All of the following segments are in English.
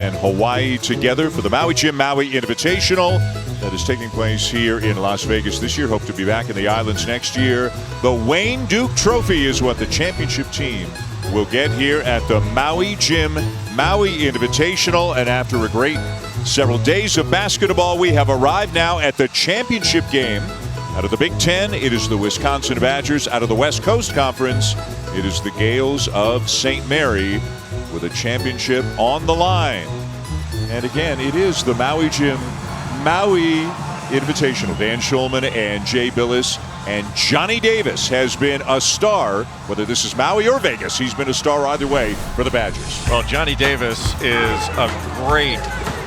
and Hawaii together for the Maui Jim Maui Invitational that is taking place here in Las Vegas this year. Hope to be back in the islands next year. The Wayne Duke Trophy is what the championship team will get here at the Maui Jim Maui Invitational. And after a great several days of basketball, we have arrived now at the championship game. Out of the Big Ten, it is the Wisconsin Badgers. Out of the West Coast Conference, it is the Gales of St. Mary with a championship on the line. And again, it is the Maui Jim Maui Invitational. Dan Schulman and Jay Billis. And Johnny Davis has been a star, whether this is Maui or Vegas. He's been a star either way for the Badgers. Well, Johnny Davis is a great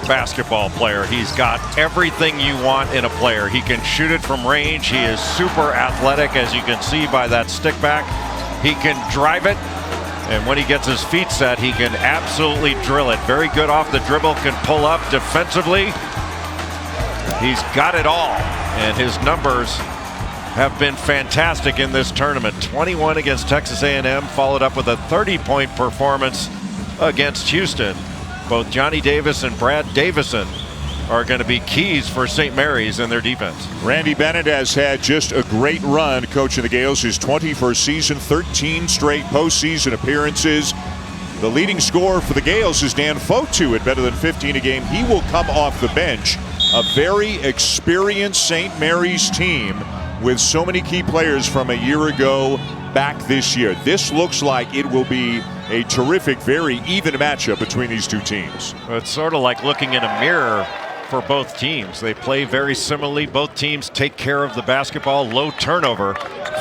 basketball player. He's got everything you want in a player. He can shoot it from range. He is super athletic, as you can see by that stick back. He can drive it, and when he gets his feet set, he can absolutely drill it. Very good off the dribble, can pull up defensively. He's got it all, and his numbers have been fantastic in this tournament. 21 against Texas A&M, followed up with a 30-point performance against Houston. Both Johnny Davis and Brad Davison are going to be keys for St. Mary's in their defense. Randy Bennett has had just a great run coaching the Gales. His 21st season, 13 straight postseason appearances. The leading scorer for the Gales is Dan Fotu at better than 15 a game. He will come off the bench. A very experienced St. Mary's team with so many key players from a year ago back this year. This looks like it will be a terrific, very even matchup between these two teams. It's sort of like looking in a mirror for both teams. They play very similarly. Both teams take care of the basketball, low turnover.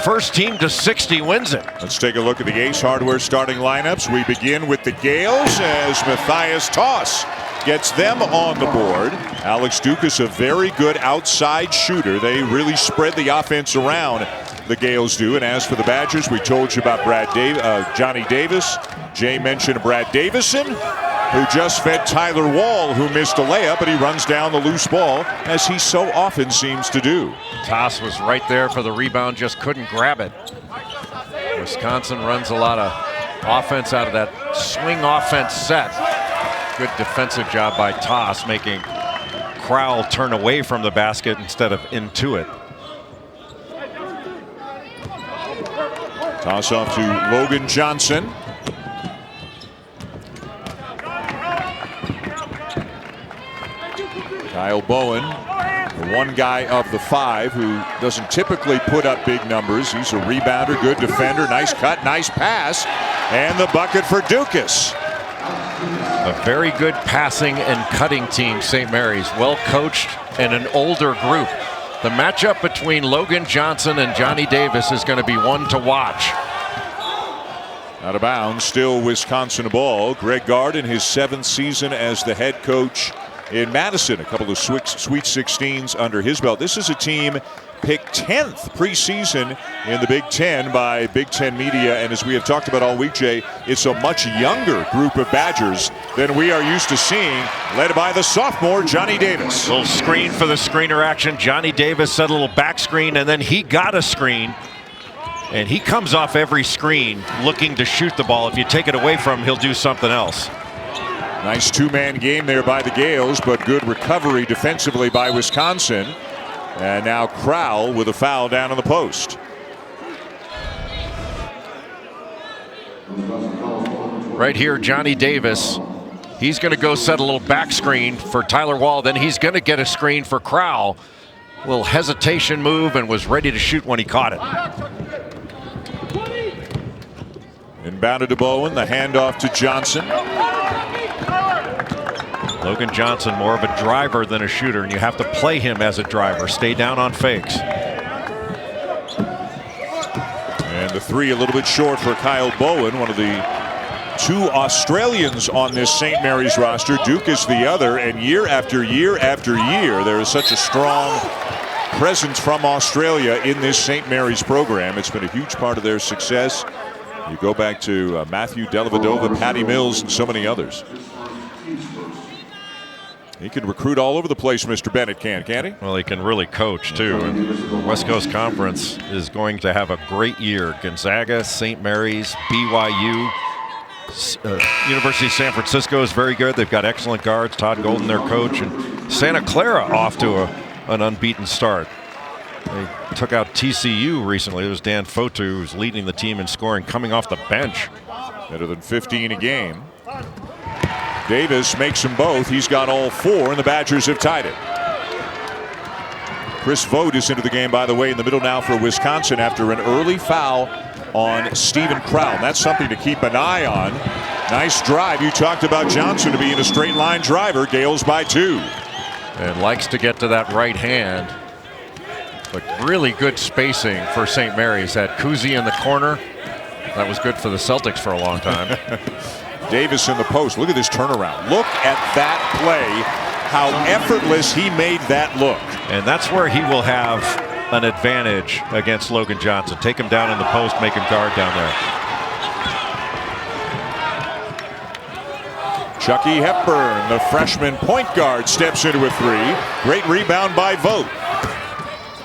First team to 60 wins it. Let's take a look at the Ace Hardware starting lineups. We begin with the Gales as Matthias Toss gets them on the board. Alex Dukas, a very good outside shooter. They really spread the offense around, the Gales do. And as for the Badgers, we told you about Johnny Davis. Jay mentioned Brad Davison, who just fed Tyler Wall, who missed a layup, but he runs down the loose ball, as he so often seems to do. Toss was right there for the rebound, just couldn't grab it. Wisconsin runs a lot of offense out of that swing offense set. Good defensive job by Toss, making Crowell turn away from the basket instead of into it. Toss off to Logan Johnson. Kyle Bowen, the one guy of the five who doesn't typically put up big numbers. He's a rebounder, good defender, nice cut, nice pass, and the bucket for Dukas. A very good passing and cutting team, St. Mary's. Well coached and an older group. The matchup between Logan Johnson and Johnny Davis is going to be one to watch. Out of bounds, still Wisconsin ball. Greg Gard in his 7th season as the head coach in Madison. A couple of Sweet 16s under his belt. This is a team picked 10th preseason in the Big Ten by Big Ten media. And as we have talked about all week, Jay, it's a much younger group of Badgers than we are used to seeing, led by the sophomore Johnny Davis. A little screen for the screener action. Johnny Davis set a little back screen, and then he got a screen. And he comes off every screen looking to shoot the ball. If you take it away from him, he'll do something else. Nice two-man game there by the Gales, but good recovery defensively by Wisconsin. And now Crowell with a foul down on the post. Right here, Johnny Davis. He's going to go set a little back screen for Tyler Wall. Then he's going to get a screen for Crowell. A little hesitation move, and was ready to shoot when he caught it. Inbounded to Bowen, the handoff to Johnson. Logan Johnson, more of a driver than a shooter, and you have to play him as a driver. Stay down on fakes. And the three a little bit short for Kyle Bowen, one of the two Australians on this St. Mary's roster. Duke is the other, and year after year after year, there is such a strong presence from Australia in this St. Mary's program. It's been a huge part of their success. You go back to Matthew Dellavedova, Patty Mills, and so many others. He can recruit all over the place, Mr. Bennett can't he? Well, he can really coach, too. And the West Coast Conference is going to have a great year. Gonzaga, St. Mary's, BYU, University of San Francisco is very good. They've got excellent guards. Todd Golden, their coach, and Santa Clara off to an unbeaten start. They took out TCU recently. It was Dan Fotu who's leading the team in scoring, coming off the bench. Better than 15 a game. Davis makes them both. He's got all 4, and the Badgers have tied it. Chris Vogt is into the game, by the way, in the middle now for Wisconsin after an early foul on Stephen Crown. That's something to keep an eye on. Nice drive. You talked about Johnson to being a straight line driver. Gales by 2. And likes to get to that right hand. But really good spacing for St. Mary's. Had Kuzi in the corner. That was good for the Celtics for a long time. Davis in the post. Look at this turnaround. Look at that play. How effortless he made that look. And that's where he will have an advantage against Logan Johnson. Take him down in the post, make him guard down there. Chucky Hepburn, the freshman point guard, steps into a 3. Great rebound by Vogt.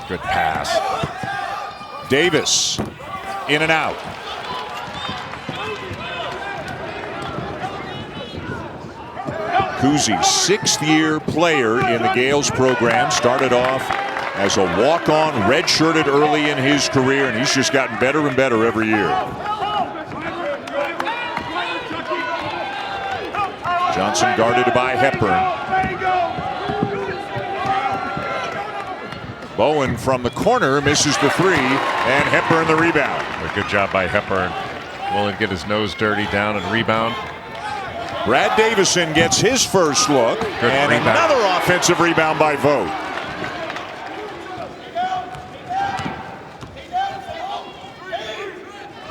Good pass. Davis in and out. Kuzi, 6th-year player in the Gales program, started off as a walk-on, redshirted early in his career, and he's just gotten better and better every year. Johnson guarded by Hepburn. Bowen from the corner misses the 3, and Hepburn the rebound. A good job by Hepburn. Willing to get his nose dirty down and rebound. Brad Davison gets his first look, and rebound. Another offensive rebound by Vogt.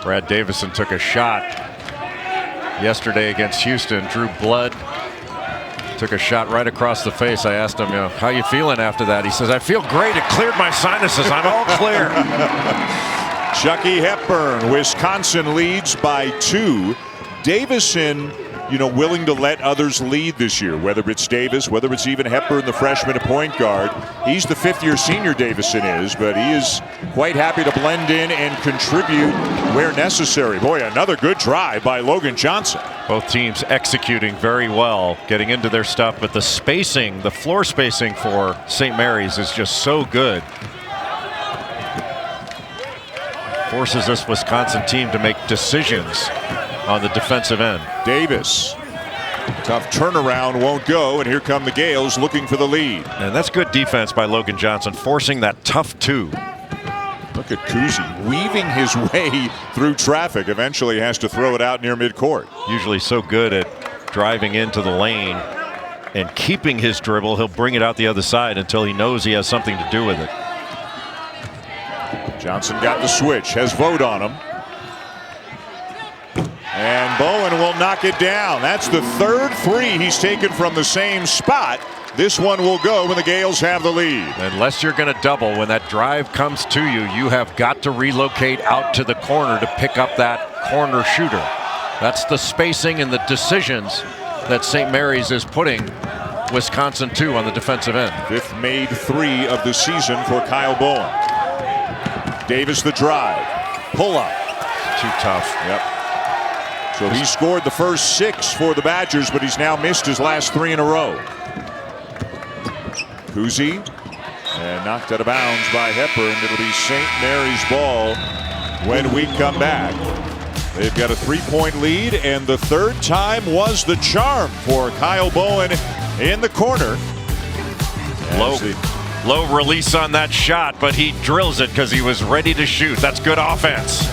Brad Davison took a shot yesterday against Houston, drew blood, took a shot right across the face. I asked him, how you feeling after that? He says, I feel great. It cleared my sinuses. I'm all clear. Chucky Hepburn, Wisconsin leads by 2. Davison, willing to let others lead this year, whether it's Davis, whether it's even Hepburn, the freshman at point guard. He's the 5th-year senior, Davison is, but he is quite happy to blend in and contribute where necessary. Boy, another good drive by Logan Johnson. Both teams executing very well, getting into their stuff, but the spacing, the floor spacing for St. Mary's is just so good. Forces this Wisconsin team to make decisions on the defensive end. Davis, tough turnaround, won't go, and here come the Gales looking for the lead. And that's good defense by Logan Johnson, forcing that tough 2. Look at Kuzi weaving his way through traffic. Eventually has to throw it out near midcourt. Usually so good at driving into the lane and keeping his dribble. He'll bring it out the other side until he knows he has something to do with it. Johnson got the switch, has Vogt on him. And Bowen will knock it down. That's the 3rd 3 he's taken from the same spot. This one will go when the Gales have the lead. Unless you're going to double, when that drive comes to you, you have got to relocate out to the corner to pick up that corner shooter. That's the spacing and the decisions that St. Mary's is putting Wisconsin to on the defensive end. 5th made 3 of the season for Kyle Bowen. Davis the drive. Pull up. Too tough. Yep. So he scored the first 6 for the Badgers, but he's now missed his last 3 in a row. Kuzi, and knocked out of bounds by Hepburn. It'll be St. Mary's ball when we come back. They've got a 3-point lead, and the 3rd time was the charm for Kyle Bowen in the corner. Low release on that shot, but he drills it because he was ready to shoot. That's good offense.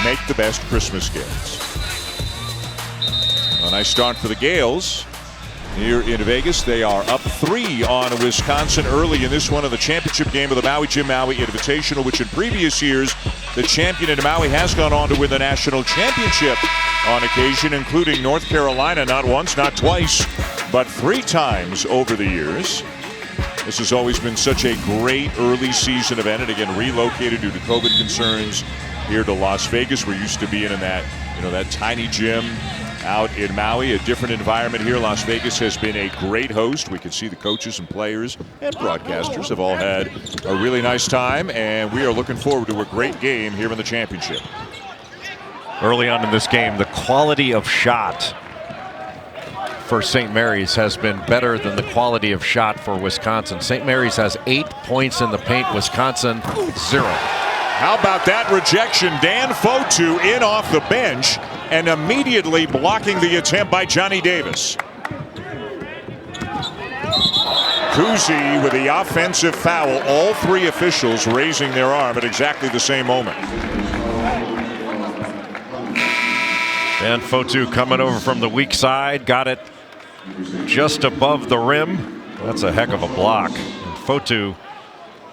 Make the best Christmas gifts. A nice start for the Gales here in Vegas. They are up 3 on Wisconsin early in this one of the championship game of the Maui Jim Maui Invitational, which in previous years The champion in Maui has gone on to win the national championship on occasion, including North Carolina, not once, not twice, but 3 times over the years. This has always been such a great early season event, and again, relocated due to COVID concerns here to Las Vegas. We're used to being in that, that tiny gym out in Maui, a different environment here. Las Vegas has been a great host. We can see the coaches and players and broadcasters have all had a really nice time, and we are looking forward to a great game here in the championship. Early on in this game, the quality of shot for St. Mary's has been better than the quality of shot for Wisconsin. St. Mary's has 8 points in the paint, Wisconsin 0. How about that rejection? Dan Fotu in off the bench and immediately blocking the attempt by Johnny Davis. Kuzi with the offensive foul. All 3 officials raising their arm at exactly the same moment. Dan Fotu coming over from the weak side, got it just above the rim. That's a heck of a block. And Fotu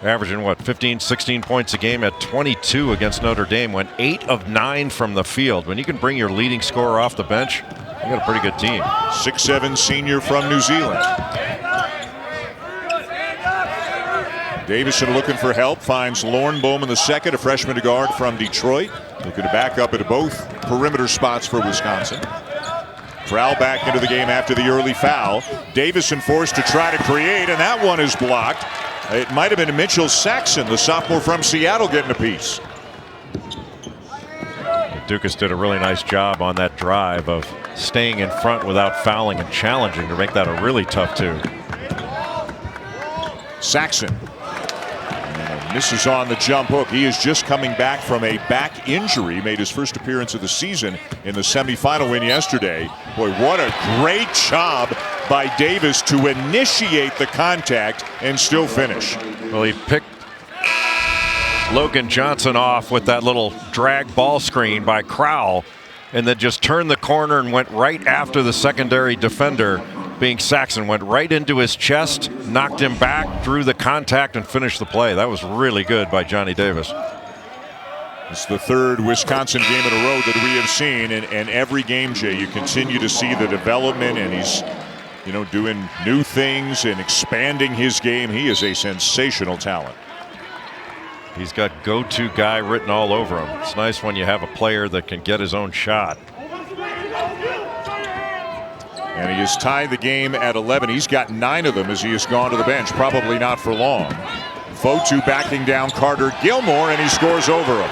averaging 15, 16 points a game at 22 against Notre Dame, went 8 of 9 from the field. When you can bring your leading scorer off the bench, you got a pretty good team. 6'7" senior from New Zealand. Davison looking for help, finds Lorne Bowman II, a freshman guard from Detroit, looking to back up at both perimeter spots for Wisconsin. Crowell back into the game after the early foul. Davison forced to try to create, and that one is blocked. It might have been Mitchell Saxon, the sophomore from Seattle, getting a piece. Dukas did a really nice job on that drive of staying in front without fouling and challenging to make that a really tough 2. Saxon misses on the jump hook. He is just coming back from a back injury. Made his first appearance of the season in the semifinal win yesterday. Boy, what a great job by Davis to initiate the contact and still finish. Well, he picked Logan Johnson off with that little drag ball screen by Crowell, and then just turned the corner and went right after the secondary defender, being Saxon, went right into his chest, knocked him back, drew the contact, and finished the play. That was really good by Johnny Davis. It's the 3rd Wisconsin game in a row that we have seen, and every game, Jay, you continue to see the development, and he's doing new things and expanding his game. He is a sensational talent. He's got go-to guy written all over him. It's nice when you have a player that can get his own shot. And he has tied the game at 11. He's got 9 of them as he has gone to the bench. Probably not for long. Fotu backing down Carter Gilmore, and he scores over him.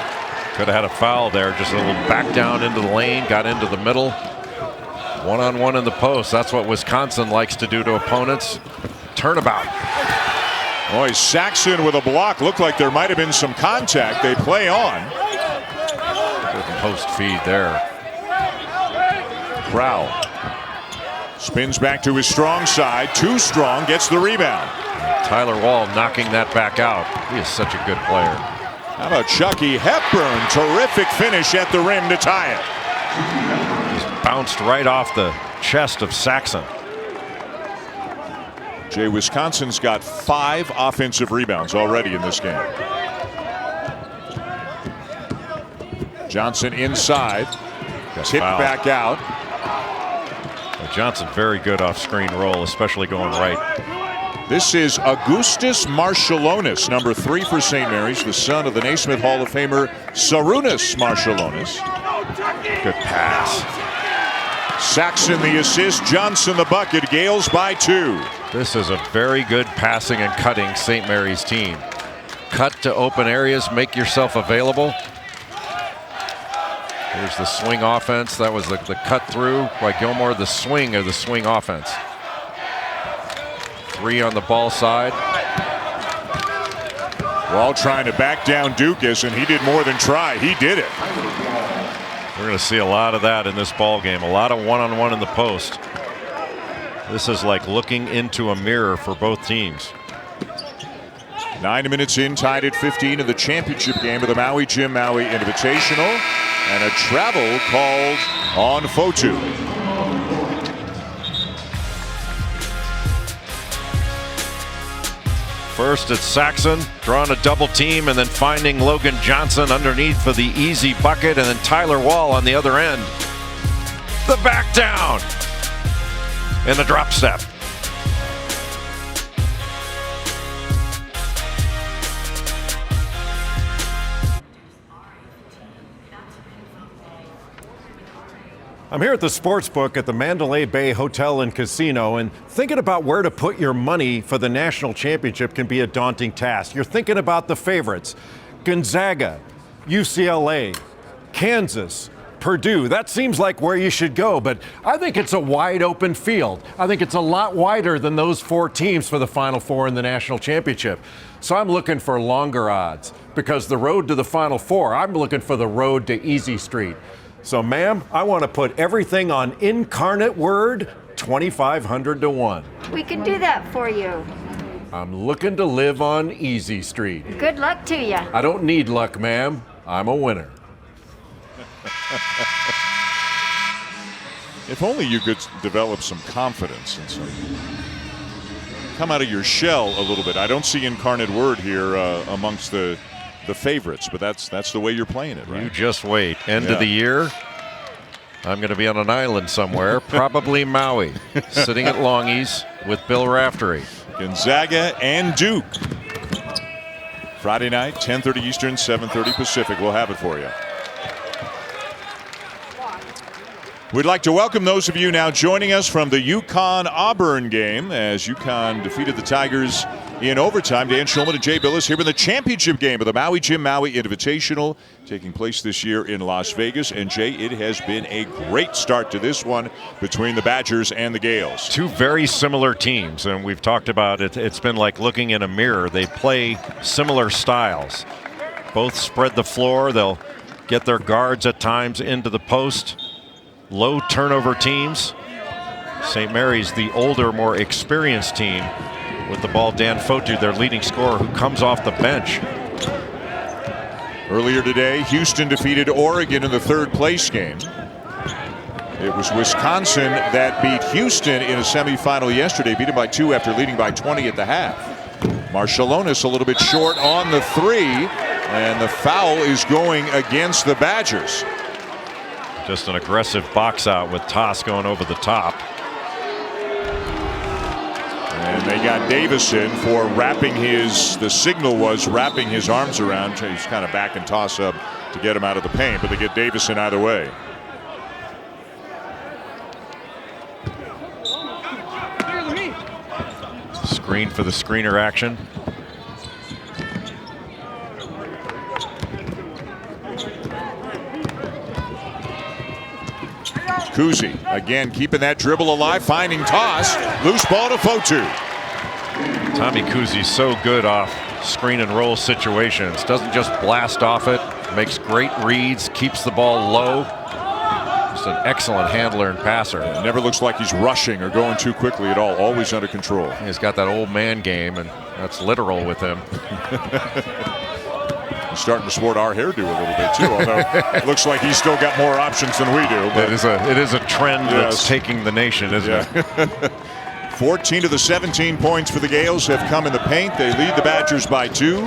Could have had a foul there. Just a little back down into the lane, got into the middle. One-on-one in the post. That's what Wisconsin likes to do to opponents. Turnabout. Boy, Saxon with a block. Looked like there might have been some contact. They play on. Good post feed there. Crowell spins back to his strong side. Too strong, gets the rebound. Tyler Wall knocking that back out. He is such a good player. How about Chucky Hepburn? Terrific finish at the rim to tie it. Just bounced right off the chest of Saxon. Jay, Wisconsin's got 5 offensive rebounds already in this game. Johnson inside. Tipped back out. Johnson very good off screen roll, especially going right. This is Augustus Marciulionis, number 3 for St. Mary's, the son of the Naismith Hall of Famer Sarunas Marciulionis. Good pass. Saxon the assist, Johnson the bucket. Gales by 2. This is a very good passing and cutting St. Mary's team. Cut to open areas, make yourself available. Here's the swing offense. That was the cut through by Gilmore. The swing of the swing offense. 3 on the ball side. Wall trying to back down Dukas, and he did more than try. He did it. We're going to see a lot of that in this ball game. A lot of one-on-one in the post. This is like looking into a mirror for both teams. 9 minutes in, tied at 15 in the championship game of the Maui Jim Maui Invitational. And a travel called on Fotu. First it's Saxon drawing a double team and then finding Logan Johnson underneath for the easy bucket, and then Tyler Wall on the other end. The back down and the drop step. I'm here at the Sportsbook at the Mandalay Bay Hotel and Casino, and thinking about where to put your money for the national championship can be a daunting task. You're thinking about the favorites: Gonzaga, UCLA, Kansas, Purdue. That seems like where you should go, but I think it's a wide open field. I think it's a lot wider than those 4 teams for the Final Four in the national championship. So I'm looking for longer odds, because the road to the Final Four, I'm looking for the road to Easy Street. So, ma'am, I want to put everything on Incarnate Word, 2,500 to 1. We can do that for you. I'm looking to live on Easy Street. Good luck to you. I don't need luck, ma'am. I'm a winner. If only you could develop some confidence and some come out of your shell a little bit. I don't see Incarnate Word here amongst the favorites, but that's the way you're playing it, right? You just wait. End of the year, I'm going to be on an island somewhere, probably Maui, sitting at Longies with Bill Raftery. Gonzaga and Duke. Friday night, 10:30 Eastern, 7:30 Pacific. We'll have it for you. We'd like to welcome those of you now joining us from the UConn-Auburn game as UConn defeated the Tigers in overtime. Dan Schulman and Jay Billis here in the championship game of the Maui Jim Maui Invitational taking place this year in Las Vegas. And Jay, it has been a great start to this one between the Badgers and the Gales. 2 very similar teams, and we've talked about it. It's been like looking in a mirror. They play similar styles. Both spread the floor. They'll get their guards at times into the post. Low turnover teams. St. Mary's, the older, more experienced team. With the ball, Dan Fotu, their leading scorer, who comes off the bench. Earlier today, Houston defeated Oregon in the 3rd place game. It was Wisconsin that beat Houston in a semifinal yesterday, beat them by 2 after leading by 20 at the half. Marshallonis a little bit short on the 3, and the foul is going against the Badgers. Just an aggressive box out with Toss going over the top. And they got Davison for wrapping the signal was wrapping his arms around. He's kind of back and toss up to get him out of the paint, but they get Davison either way. Screen for the screener action. Kuzi again keeping that dribble alive, finding Toss. Loose ball to Fotu. Tommy Kuzi's so good off screen and roll situations. Doesn't just blast off it. Makes great reads. Keeps the ball low. Just an excellent handler and passer. It never looks like he's rushing or going too quickly at all. Always under control. He's got that old man game, and that's literal with him. He's starting to sport our hairdo a little bit too, although it looks like he's still got more options than we do. But it is a trend that's taking the nation, isn't it? 14 of the 17 points for the Gales have come in the paint. They lead the Badgers by 2.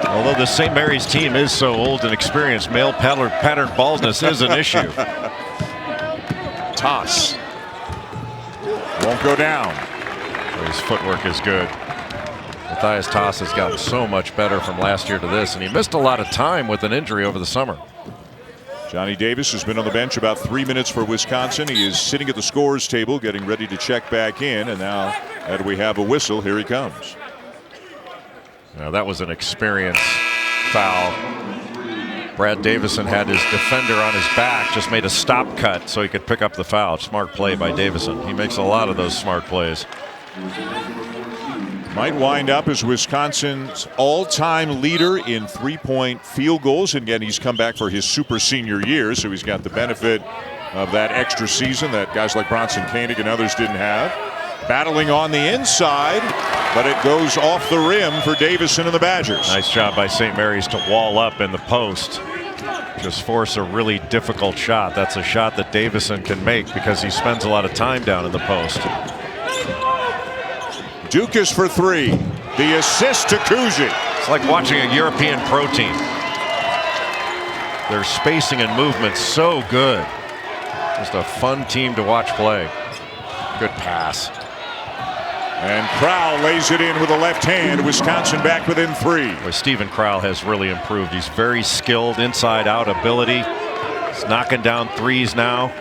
Although the St. Mary's team is so old and experienced, male pattern baldness is an issue. Toss won't go down. His footwork is good. Matthias Toss has gotten so much better from last year to this, and he missed a lot of time with an injury over the summer. Johnny Davis has been on the bench about 3 minutes for Wisconsin. He is sitting at the scorer's table getting ready to check back in, and now that we have a whistle, here he comes. Now that was an experienced foul. Brad Davison had his defender on his back, just made a stop cut so he could pick up the foul. Smart play by Davison. He makes a lot of those smart plays. Might wind up as Wisconsin's all-time leader in three-point field goals. And again, he's come back for his super senior year, so he's got the benefit of that extra season that guys like Bronson Koenig and others didn't have. Battling on the inside, but it goes off the rim for Davison and the Badgers. Nice job by St. Mary's to wall up in the post. Just force a really difficult shot. That's a shot that Davison can make because he spends a lot of time down in the post. Dukas for 3. The assist to Kuzi. It's like watching a European pro team. Their spacing and movement so good. Just a fun team to watch play. Good pass. And Crowell lays it in with a left hand. Wisconsin back within 3. Boy, Stephen Crowell has really improved. He's very skilled, inside-out ability. He's knocking down threes now.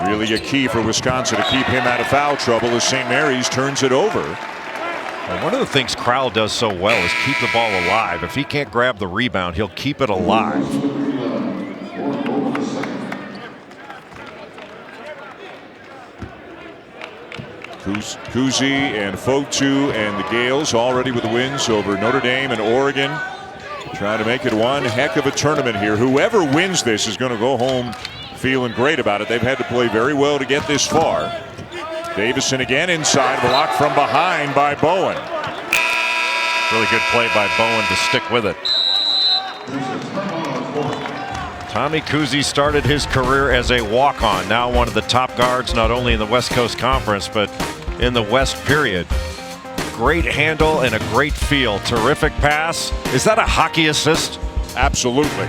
Really a key for Wisconsin to keep him out of foul trouble as St. Mary's turns it over. And one of the things Crowell does so well is keep the ball alive. If he can't grab the rebound, he'll keep it alive. Kuzi and Fotu and the Gales already with the wins over Notre Dame and Oregon. Trying to make it one heck of a tournament here. Whoever wins this is going to go home feeling great about it. They've had to play very well to get this far. Davison again inside, blocked from behind by Bowen. Really good play by Bowen to stick with it. Tommy Kuzi started his career as a walk-on, now one of the top guards not only in the West Coast Conference but in the West period. Great handle and a great feel. Terrific pass. Is that a hockey assist? Absolutely.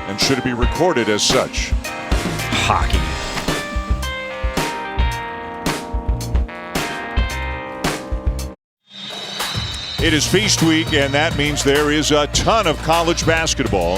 And should it be recorded as such? Hockey. It is Feast Week, and that means there is a ton of college basketball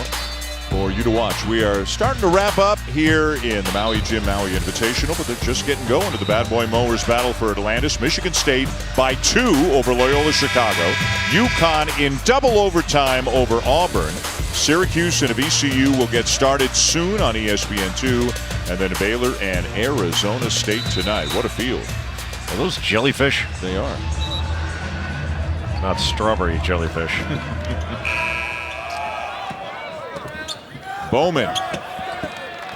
for you to watch. We are starting to wrap up here in the Maui Jim Maui Invitational, but they're just getting going to the Bad Boy Mowers battle for Atlantis. Michigan State by 2 over Loyola Chicago. UConn in double overtime over Auburn. Syracuse and VCU will get started soon on ESPN2, and then Baylor and Arizona State tonight. What a field. Are those jellyfish? They are. Not strawberry jellyfish. Bowman.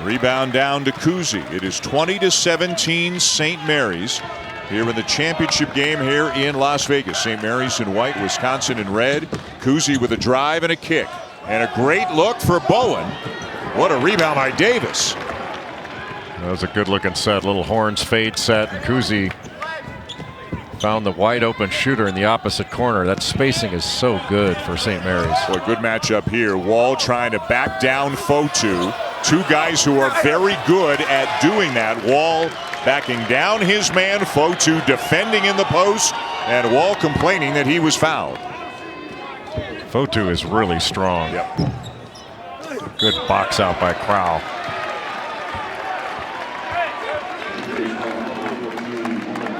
Rebound down to Kuzi. It is 20-17 St. Mary's here in the championship game here in Las Vegas. St. Mary's in white, Wisconsin in red. Kuzi with a drive and a kick. And a great look for Bowen. What a rebound by Davis. That was a good looking set. Little horns fade set, and Kuzi found the wide open shooter in the opposite corner. That spacing is so good for St. Mary's. Boy, good matchup here. Wall trying to back down Fotu. Two guys who are very good at doing that. Wall backing down his man, Fotu defending in the post, and Wall complaining that he was fouled. Fotu is really strong. Yep. Good box out by Crowell.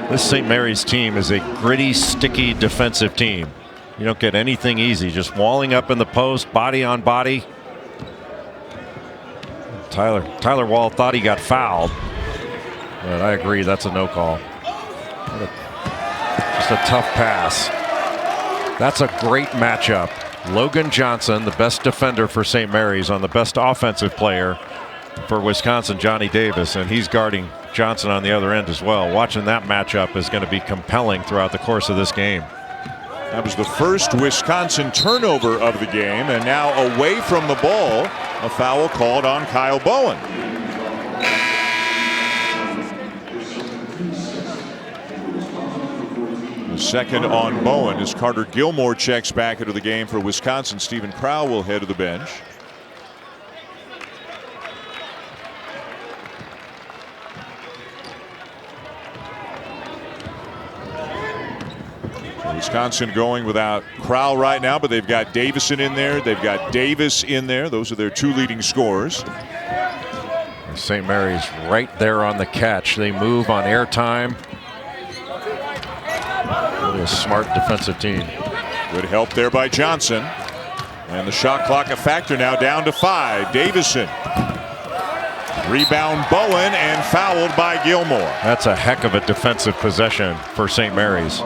This St. Mary's team is a gritty, sticky defensive team. You don't get anything easy. Just walling up in the post, body on body. Tyler Wall thought he got fouled, but I agree that's a no call. Just a tough pass. That's a great matchup. Logan Johnson, the best defender for St. Mary's, on the best offensive player for Wisconsin, Johnny Davis, and he's guarding Johnson on the other end as well. Watching that matchup is going to be compelling throughout the course of this game. That was the first Wisconsin turnover of the game, and now away from the ball, a foul called on Kyle Bowen. The second on Bowen as Carter Gilmore checks back into the game for Wisconsin. Stephen Crowell will head to the bench. Wisconsin going without Crowell right now, but they've got Davison in there. They've got Davis in there. Those are their two leading scorers. St. Mary's right there on the catch. They move on airtime. Really a smart defensive team. Good help there by Johnson. And the shot clock a factor now, down to 5. Davison. Rebound Bowen, and fouled by Gilmore. That's a heck of a defensive possession for St. Mary's.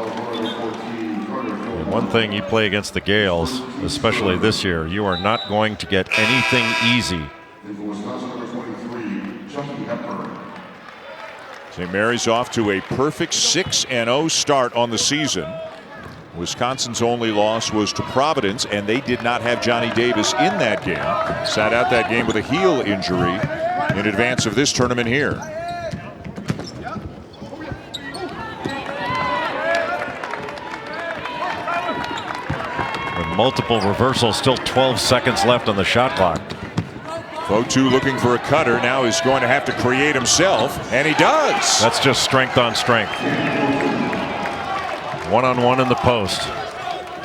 One thing you play against the Gales, especially this year, you are not going to get anything easy. St. Mary's off to a perfect 6-0 start on the season. Wisconsin's only loss was to Providence, and they did not have Johnny Davis in that game. Sat out that game with a heel injury in advance of this tournament here. multiple reversals, still 12 seconds left on the shot clock. Fotu looking for a cutter. Now he's going to have to create himself, and he does. That's just strength on strength. One-on-one in the post.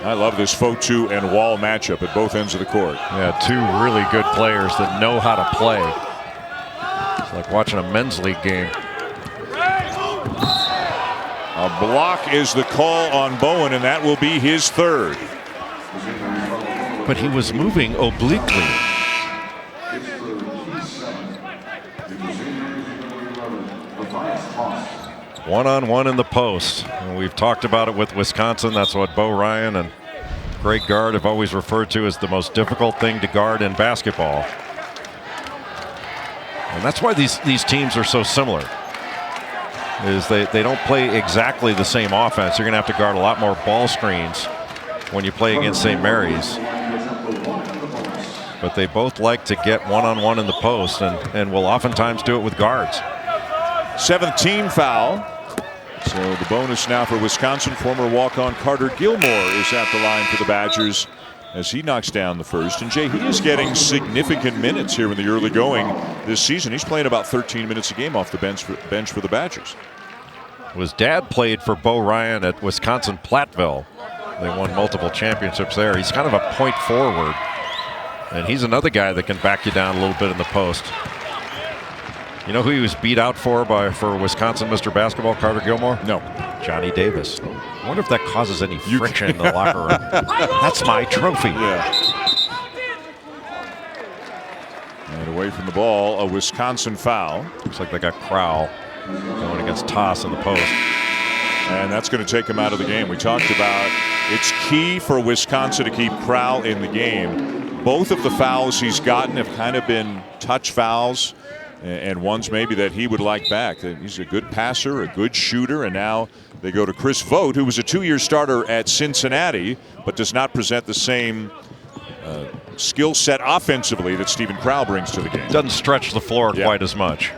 I love this Fotu and Wall matchup at both ends of the court. Yeah, two really good players that know how to play. It's like watching a men's league game. A block is the call on Bowen, and that will be his third. But he was moving obliquely. One-on-one in the post. And we've talked about it with Wisconsin. That's what Bo Ryan and Greg Gard have always referred to as the most difficult thing to guard in basketball. And that's why these teams are so similar. Is they don't play exactly the same offense. You're going to have to guard a lot more ball screens when you play against St. Mary's. But they both like to get one-on-one in the post and will oftentimes do it with guards. 7th team foul. So the bonus now for Wisconsin. Former walk-on Carter Gilmore is at the line for the Badgers as he knocks down the first. And Jay, he is getting significant minutes here in the early going this season. He's playing about 13 minutes a game off the bench for the Badgers. His dad played for Bo Ryan at Wisconsin Platteville. They won multiple championships there. He's kind of a point forward. And he's another guy that can back you down a little bit in the post. You know who he was beat out for Wisconsin, Mr. Basketball, Carter Gilmore? No. Johnny Davis. I wonder if that causes any friction in the locker room. That's my trophy. Yeah. And away from the ball, a Wisconsin foul. Looks like they got Crowell going against Toss in the post. And that's going to take him out of the game. We talked about it's key for Wisconsin to keep Crowell in the game. Both of the fouls he's gotten have kind of been touch fouls, and ones maybe that he would like back. He's a good passer, a good shooter, and now they go to Chris Vogt, who was a 2-year starter at Cincinnati, but does not present the same skill set offensively that Stephen Crowell brings to the game. Doesn't stretch the floor quite as much.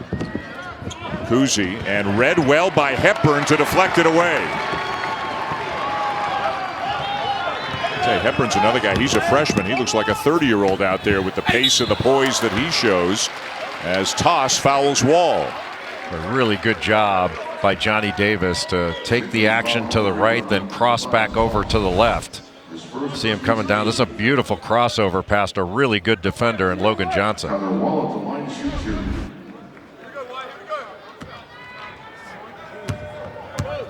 Kuzi, and read well by Hepburn to deflect it away. Hey, Hepburn's another guy. He's a freshman. He looks like a 30-year-old out there with the pace and the poise that he shows as Toss fouls Wall. A really good job by Johnny Davis to take the action to the right, then cross back over to the left. See him coming down. This is a beautiful crossover past a really good defender in Logan Johnson.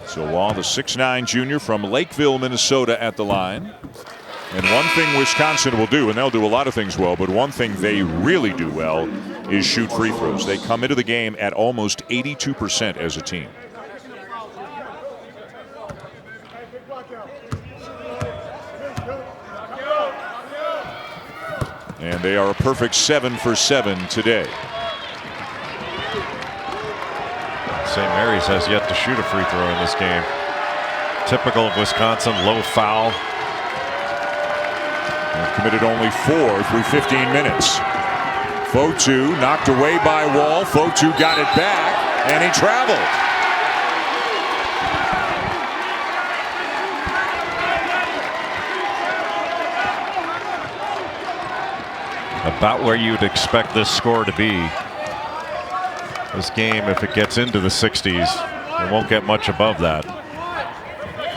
So Wall, the 6'9" junior from Lakeville, Minnesota, at the line. And one thing Wisconsin will do, and they'll do a lot of things well, but one thing they really do well is shoot free throws. They come into the game at almost 82% as a team. And they are a perfect 7 for 7 today. St. Mary's has yet to shoot a free throw in this game. Typical of Wisconsin, low foul. They've committed only 4 through 15 minutes. Fotu knocked away by Wall. Fotu got it back, and he traveled. About where you'd expect this score to be. This game, if it gets into the 60s, it won't get much above that.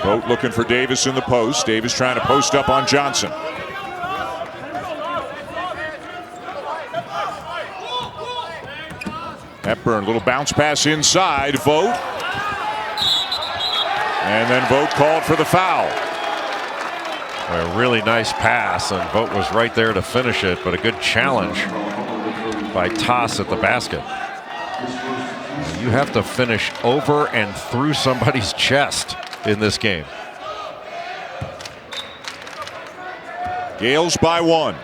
Vogt looking for Davis in the post. Davis trying to post up on Johnson. Hepburn, little bounce pass inside. Vogt. And then Vogt called for the foul. A really nice pass, and Vogt was right there to finish it, but a good challenge by Toss at the basket. You have to finish over and through somebody's chest in this game. Gales by 1.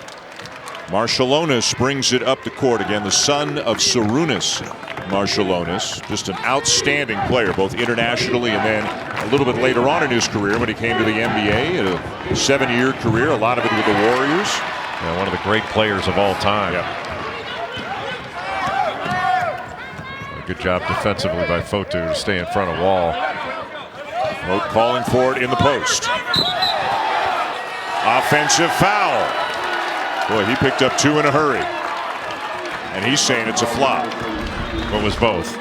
Marshallonis brings it up the court. Again, the son of Sarunas Marshallonis. Just an outstanding player, both internationally and then a little bit later on in his career when he came to the NBA. A 7-year career, a lot of it with the Warriors. Yeah, one of the great players of all time. Yep. Good job defensively by Fotu to stay in front of Wall. Vogt calling for it in the post. Offensive foul. Boy, he picked up 2 in a hurry. And he's saying it's a flop. What was both?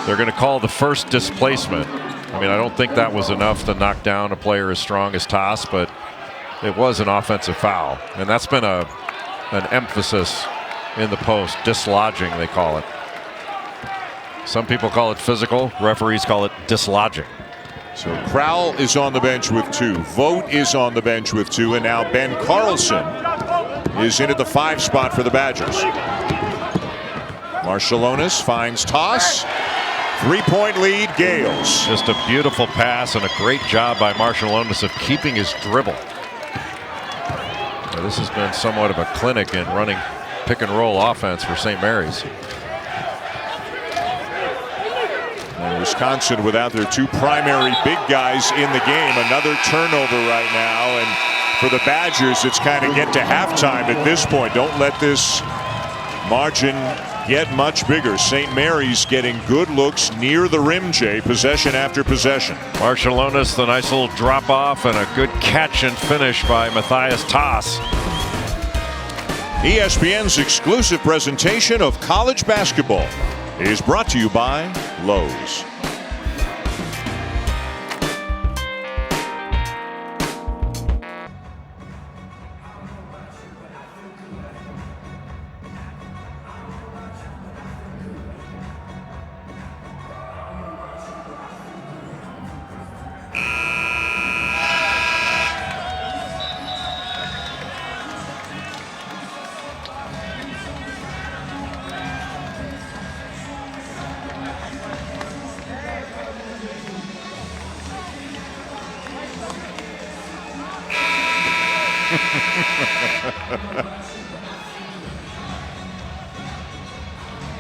They're going to call the first displacement. I mean, I don't think that was enough to knock down a player as strong as Toss, but it was an offensive foul. And that's been an emphasis in the post. Dislodging, they call it. Some people call it physical. Referees call it dislodging. So Crowell is on the bench with 2. Vogt is on the bench with 2. And now Ben Carlson is in at the 5 spot for the Badgers. Marshallonis finds Toss. 3-point lead, Gales. Just a beautiful pass and a great job by Marshallonis of keeping his dribble. Now, this has been somewhat of a clinic in running pick and roll offense for St. Mary's. And Wisconsin without their 2 primary big guys in the game. Another turnover right now. And for the Badgers, it's kind of get to halftime at this point. Don't let this margin get much bigger. St. Mary's getting good looks near the rim, Jay, possession after possession. Marshallonis, the nice little drop off and a good catch and finish by Matthias Toss. ESPN's exclusive presentation of college basketball is brought to you by Lowe's.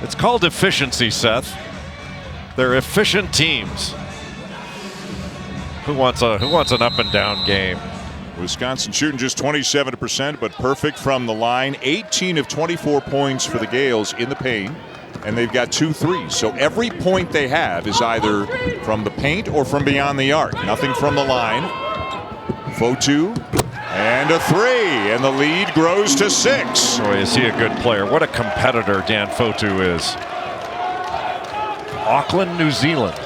It's called efficiency, Seth. They're efficient teams. Who wants an up and down game? Wisconsin shooting just 27%, but perfect from the line. 18 of 24 points for the Gales in the paint, and they've got 2 threes. So every point they have is either from the paint or from beyond the arc. Nothing from the line. Fotu. And a 3, and the lead grows to 6. Boy, is he a good player. What a competitor Dan Fotu is. Auckland, New Zealand.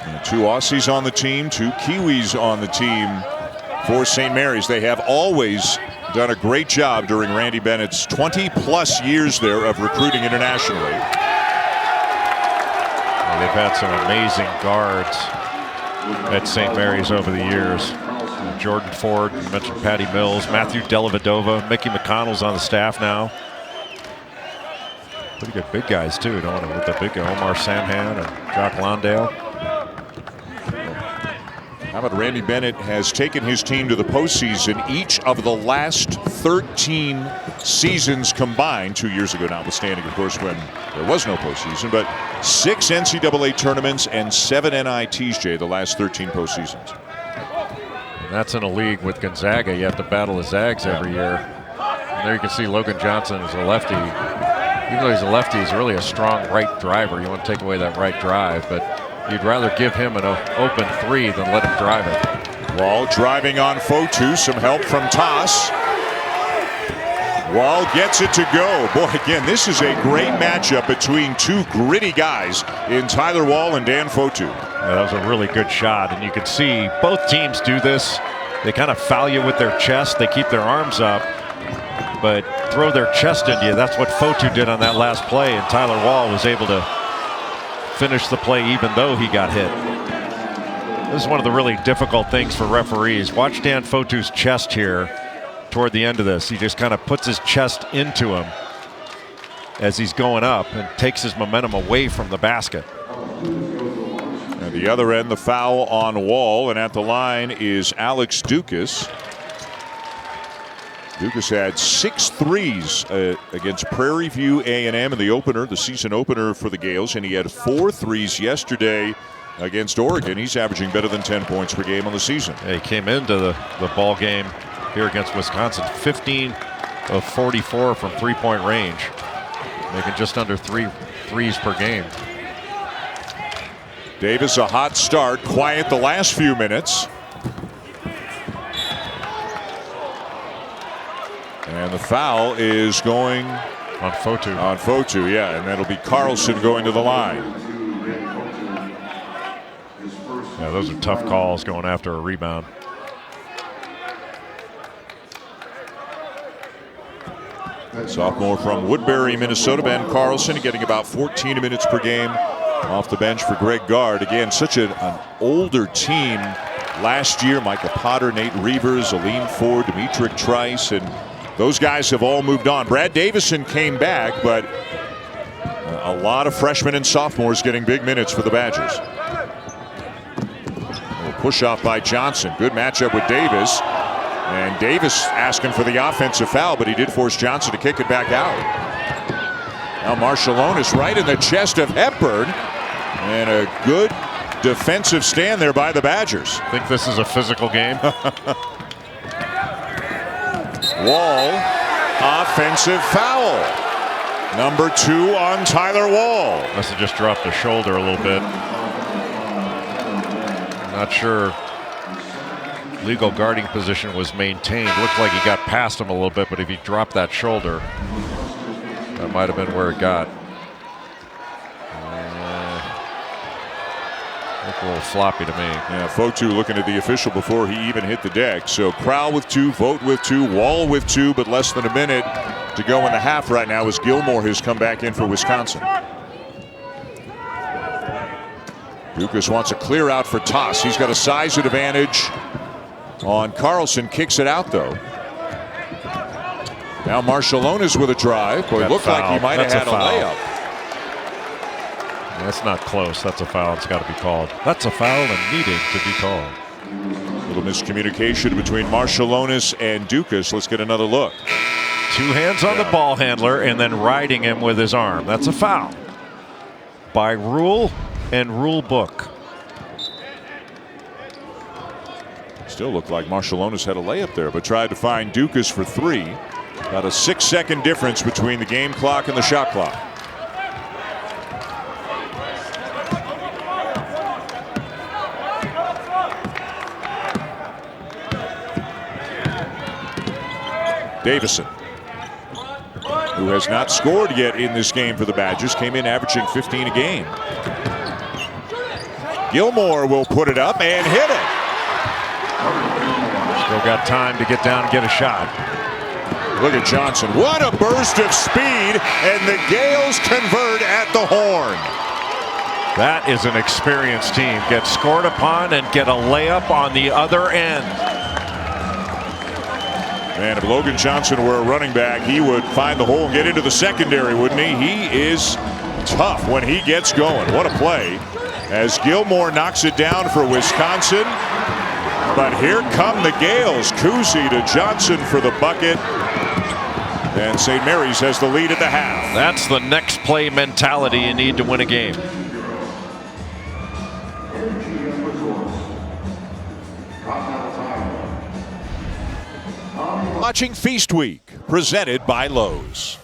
And 2 Aussies on the team, 2 Kiwis on the team for St. Mary's. They have always done a great job during Randy Bennett's 20-plus years there of recruiting internationally. And they've had some amazing guards at St. Mary's over the years. Jordan Ford, you mentioned Patty Mills, Matthew Dellavedova, Mickey McConnell's on the staff now. Pretty good big guys too, don't we? With the big Omar Samhan and Jock Londale. How about Randy Bennett has taken his team to the postseason each of the last 13 seasons combined, 2 years ago notwithstanding, of course, when there was no postseason, but 6 NCAA tournaments and 7 NITs, Jay, the last 13 postseasons. And that's in a league with Gonzaga. You have to battle the Zags every year. And there you can see Logan Johnson is a lefty. Even though he's a lefty, he's really a strong right driver. You want to take away that right drive, but you'd rather give him an open 3 than let him drive it. Wall driving on Fotu, some help from Toss. Wall gets it to go. Boy, again, this is a great matchup between 2 gritty guys in Tyler Wall and Dan Fotu. Yeah, that was a really good shot, and you can see both teams do this. They kind of foul you with their chest. They keep their arms up, but throw their chest into you. That's what Fotu did on that last play, and Tyler Wall was able to finish the play even though he got hit. This is one of the really difficult things for referees. Watch Dan Fotu's chest here toward the end of this. He just kind of puts his chest into him as he's going up and takes his momentum away from the basket. At the other end, the foul on Wall, and at the line is Alex Dukas. Dukas had 6 threes against Prairie View A&M in the opener, the season opener for the Gales, and he had 4 threes yesterday against Oregon. He's averaging better than 10 points per game on the season. Yeah, he came into the ball game here against Wisconsin, 15 of 44 from 3-point range, making just under 3 threes per game. Davis a hot start, quiet the last few minutes. And the foul is going on Fotu. On Fotu, yeah, and that'll be Carlson going to the line. Yeah, those are tough calls going after a rebound. Sophomore from Woodbury, Minnesota, Ben Carlson, getting about 14 minutes per game off the bench for Greg Gard. Again, such an older team last year. Michael Potter, Nate Reavers, Aleem Ford, Dimitri Trice, and those guys have all moved on. Brad Davison came back, but a lot of freshmen and sophomores getting big minutes for the Badgers. Push off by Johnson. Good matchup with Davis. And Davis asking for the offensive foul, but he did force Johnson to kick it back out. Now Marciulionis right in the chest of Hepburn. And a good defensive stand there by the Badgers. I think this is a physical game. Wall, offensive foul. Number 2 on Tyler Wall. Must have just dropped the shoulder a little bit. Not sure legal guarding position was maintained. Looked like he got past him a little bit, but if he dropped that shoulder, that might have been where it got. Looked a little floppy to me. Yeah, Fotu looking at the official before he even hit the deck. So Crowell with 2, Vogt with 2, Wall with 2, but less than a minute to go in the half right now as Gilmore has come back in for Wisconsin. Dukas wants a clear out for Toss. He's got a size advantage on Carlson. Kicks it out though. Now Marciulionis with a drive. Boy, looked like he might have had a layup. That's not close. That's a foul. It's got to be called. That's a foul and needing to be called. A little miscommunication between Marciulionis and Dukas. Let's get another look. 2 hands on the ball handler and then riding him with his arm. That's a foul by rule and rule book. Still looked like Marciulionis had a layup there, but tried to find Dukas for 3. About a 6-second difference between the game clock and the shot clock. Davison, who has not scored yet in this game for the Badgers, came in averaging 15 a game. Gilmore will put it up and hit it. Still got time to get down and get a shot. Look at Johnson. What a burst of speed, and the Gales convert at the horn. That is an experienced team. Get scored upon and get a layup on the other end. Man, if Logan Johnson were a running back, he would find the hole and get into the secondary, wouldn't he? He is tough when he gets going. What a play as Gilmore knocks it down for Wisconsin. But here come the Gales. Kuzi to Johnson for the bucket. And St. Mary's has the lead at the half. That's the next play mentality you need to win a game. Watching Feast Week, presented by Lowe's.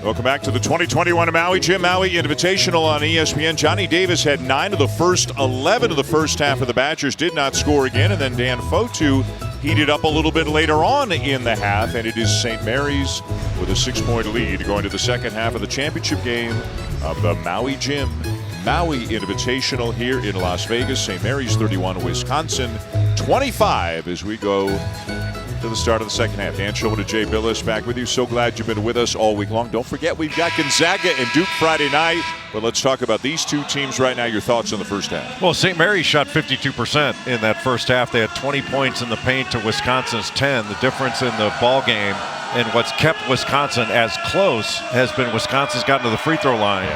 Welcome back to the 2021 Maui Jim Maui Invitational on ESPN. Johnny Davis had 9 of the first 11 of the first half of the Badgers, did not score again, and then Dan Fotu heated up a little bit later on in the half, and it is St. Mary's with a 6-point lead going to the second half of the championship game of the Maui Jim Maui Invitational here in Las Vegas. St. Mary's 31, Wisconsin 25 as we go to the start of the second half. Dan Shulman and Jay Billis back with you. So glad you've been with us all week long. Don't forget, we've got Gonzaga and Duke Friday night. But let's talk about these two teams right now. Your thoughts on the first half? Well, St. Mary's shot 52% in that first half. They had 20 points in the paint to Wisconsin's 10. The difference in the ball game and what's kept Wisconsin as close has been Wisconsin's gotten to the free throw line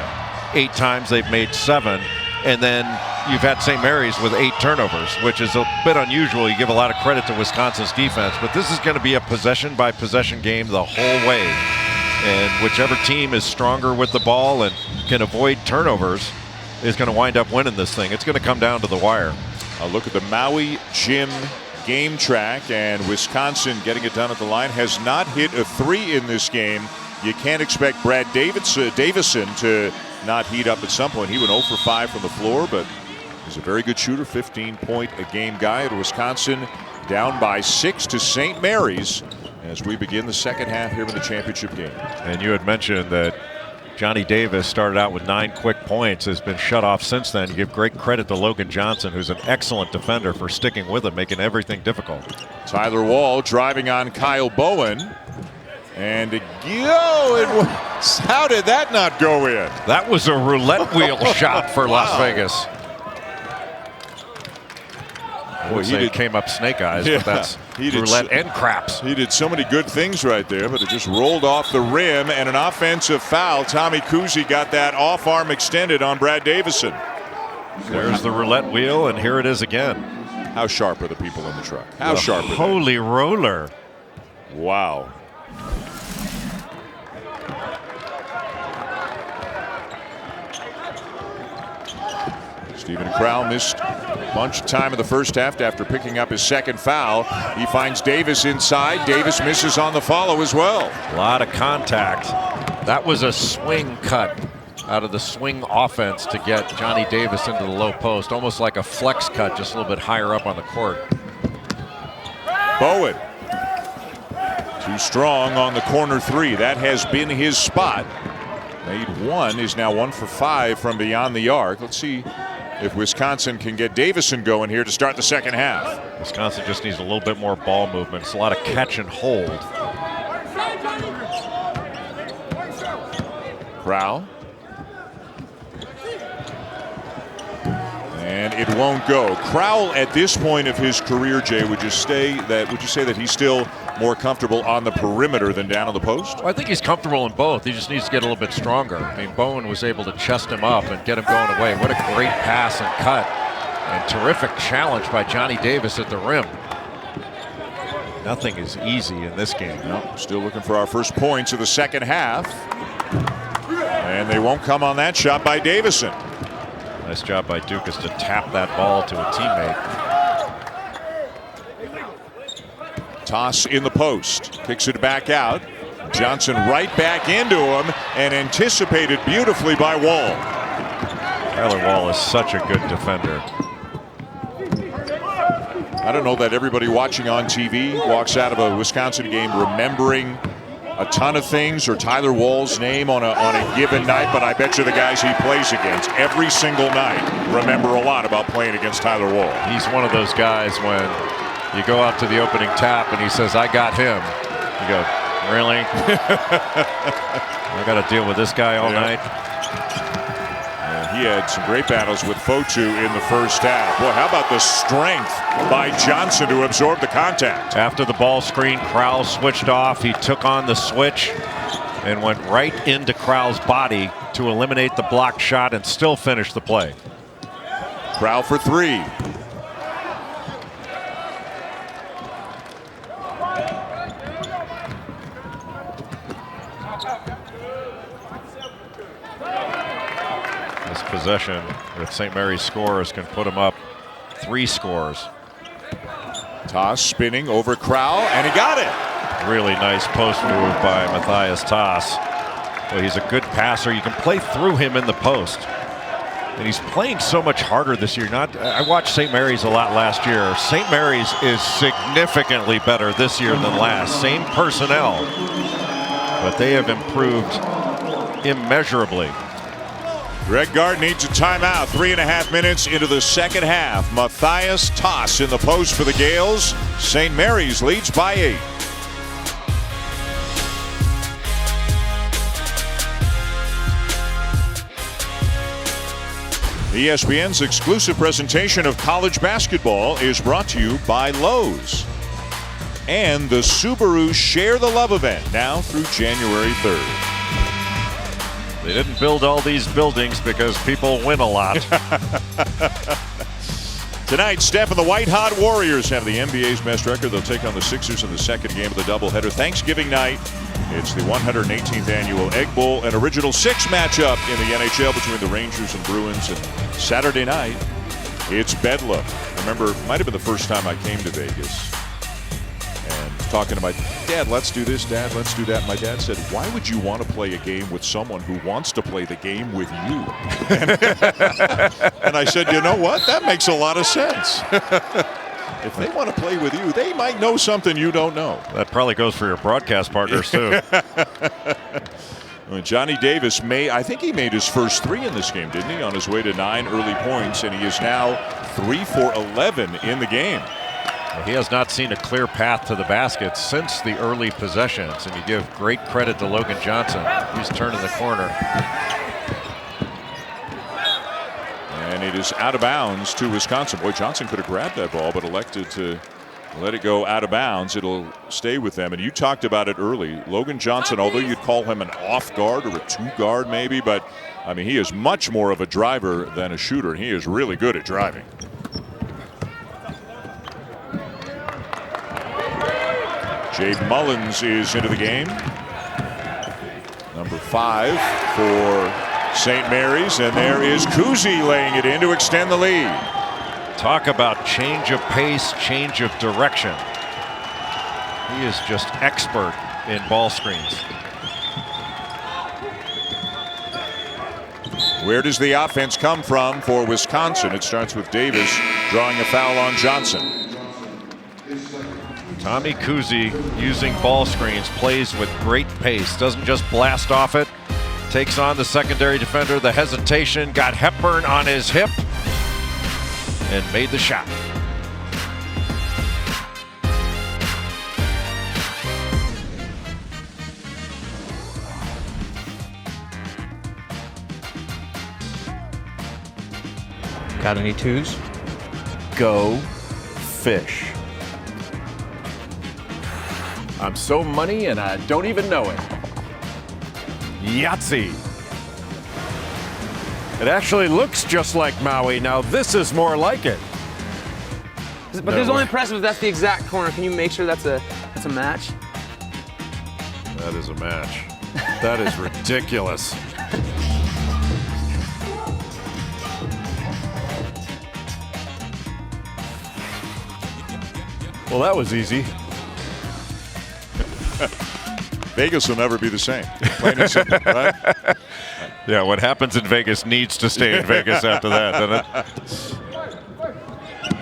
8 times. They've made 7. And then you've had St. Mary's with 8 turnovers, which is a bit unusual. You give a lot of credit to Wisconsin's defense, but this is going to be a possession-by-possession game the whole way. And whichever team is stronger with the ball and can avoid turnovers is going to wind up winning this thing. It's going to come down to the wire. A look at the Maui Jim game track, and Wisconsin getting it done at the line. Has not hit a 3 in this game. You can't expect Brad Davison to not heat up at some point. He went 0 for 5 from the floor, but he's a very good shooter, 15-point-a-game guy at Wisconsin, down by 6 to St. Mary's as we begin the second half here in the championship game. And you had mentioned that Johnny Davis started out with 9 quick points, has been shut off since then. You give great credit to Logan Johnson, who's an excellent defender, for sticking with him, making everything difficult. Tyler Wall driving on Kyle Bowen. And how did that not go in? That was a roulette wheel shot for Las Vegas. Boy, he came up snake eyes, but that's roulette and craps. He did so many good things right there, but it just rolled off the rim, and an offensive foul. Tommy Kuhse got that off arm extended on Brad Davison. There's the roulette wheel, and here it is again. How sharp are the people in the truck? How sharp are they? Holy roller. Wow. Stephen Crowell missed a bunch of time in the first half after picking up his second foul. He finds Davis inside. Davis misses on the follow as well. A lot of contact. That was a swing cut out of the swing offense to get Johnny Davis into the low post, almost like a flex cut, just a little bit higher up on the court. Bowen. Too strong on the corner three. That has been his spot. Made one, is now 1 for 5 from beyond the arc. Let's see if Wisconsin can get Davison going here to start the second half. Wisconsin just needs a little bit more ball movement. It's a lot of catch and hold. Crowell. And it won't go. Crowell at this point of his career, Jay, would you say that he's still more comfortable on the perimeter than down on the post? Well, I think he's comfortable in both. He just needs to get a little bit stronger. I mean, Bowen was able to chest him up and get him going away. What a great pass and cut. And terrific challenge by Johnny Davis at the rim. Nothing is easy in this game. No, still looking for our first points of the second half. And they won't come on that shot by Davison. Nice job by Dukas to tap that ball to a teammate. Toss in the post. Kicks it back out. Johnson right back into him and anticipated beautifully by Wall. Tyler Wall is such a good defender. I don't know that everybody watching on TV walks out of a Wisconsin game remembering a ton of things or Tyler Wall's name on a given night, but I bet you the guys he plays against every single night remember a lot about playing against Tyler Wall. He's one of those guys when you go out to the opening tap and he says, "I got him." You go, "Really?" I got to deal with this guy all night. And he had some great battles with Fotu in the first half. Boy, how about the strength by Johnson to absorb the contact? After the ball screen, Crowell switched off. He took on the switch and went right into Crowell's body to eliminate the blocked shot and still finish the play. Crowell for three. This possession, if St. Mary's scores, can put him up 3 scores. Toss spinning over Crowell, and he got it. Really nice post move by Matthias Toss. Well, he's a good passer. You can play through him in the post. And he's playing so much harder this year. I watched St. Mary's a lot last year. St. Mary's is significantly better this year than last. Same personnel, but they have improved immeasurably. Greg Gard needs a timeout. 3.5 minutes into the second half. Matthias Toss in the post for the Gales. St. Mary's leads by 8. ESPN's exclusive presentation of college basketball is brought to you by Lowe's and the Subaru Share the Love event now through January 3rd. They didn't build all these buildings because people win a lot. Tonight, Steph and the White Hot Warriors have the NBA's best record. They'll take on the Sixers in the second game of the doubleheader. Thanksgiving night, it's the 118th annual Egg Bowl, an original 6 matchup in the NHL between the Rangers and Bruins. And Saturday night, it's Bedlam. I remember, it might have been the first time I came to Vegas. And talking to my dad, let's do this, Dad, let's do that. My dad said, why would you want to play a game with someone who wants to play the game with you? And I said, you know what? That makes a lot of sense. If they want to play with you, they might know something you don't know. That probably goes for your broadcast partners, too. Johnny Davis I think he made his first 3 in this game, didn't he? On his way to 9 early points, and he is now 3 for 11 in the game. Well, he has not seen a clear path to the basket since the early possessions, and you give great credit to Logan Johnson. He's turning the corner. And it is out of bounds to Wisconsin. Boy, Johnson could have grabbed that ball, but elected to let it go out of bounds. It'll stay with them. And you talked about it early. Logan Johnson, although you'd call him an off guard or a 2 guard maybe, but I mean, he is much more of a driver than a shooter. He is really good at driving. Jay Mullins is into the game. Number 5 for St. Mary's, and there is Kuzi laying it in to extend the lead. Talk about change of pace, change of direction. He is just expert in ball screens. Where does the offense come from for Wisconsin? It starts with Davis drawing a foul on Johnson. Tommy Kuzi, using ball screens, plays with great pace. Doesn't just blast off it. Takes on the secondary defender. The hesitation, got Hepburn on his hip, and made the shot. Got any 2s? Go fish. I'm so money and I don't even know it. Yahtzee. It actually looks just like Maui. Now this is more like it. But there's only impressive if that's the exact corner. Can you make sure that's a match? That is a match. That is ridiculous. Well, that was easy. Vegas will never be the same. Plain and simple, right? Yeah, what happens in Vegas needs to stay in Vegas after that, doesn't it?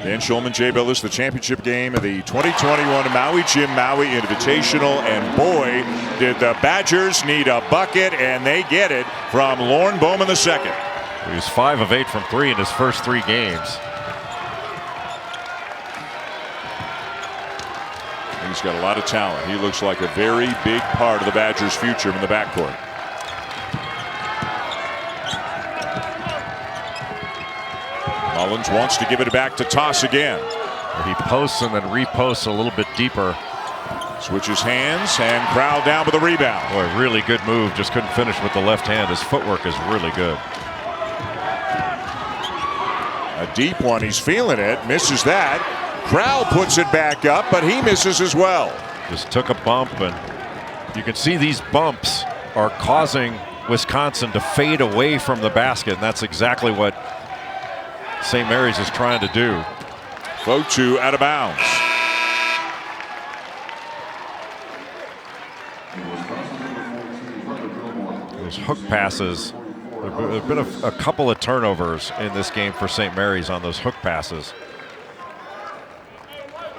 Dan Schulman, Jay Billis, the championship game of the 2021 Maui Jim Maui Invitational. And boy, did the Badgers need a bucket, and they get it from Lorne Bowman II. He was 5 of 8 from 3 in his first 3 games. He's got a lot of talent. He looks like a very big part of the Badgers' future in the backcourt. Mullins wants to give it back to Toss again. He posts and then reposts a little bit deeper. Switches hands, and Crowell down with the rebound. Boy, really good move. Just couldn't finish with the left hand. His footwork is really good. A deep one. He's feeling it. Misses that. Crowell puts it back up, but he misses as well. Just took a bump, and you can see these bumps are causing Wisconsin to fade away from the basket, and that's exactly what St. Mary's is trying to do. Fotu out of bounds. Those hook passes. There have been a couple of turnovers in this game for St. Mary's on those hook passes.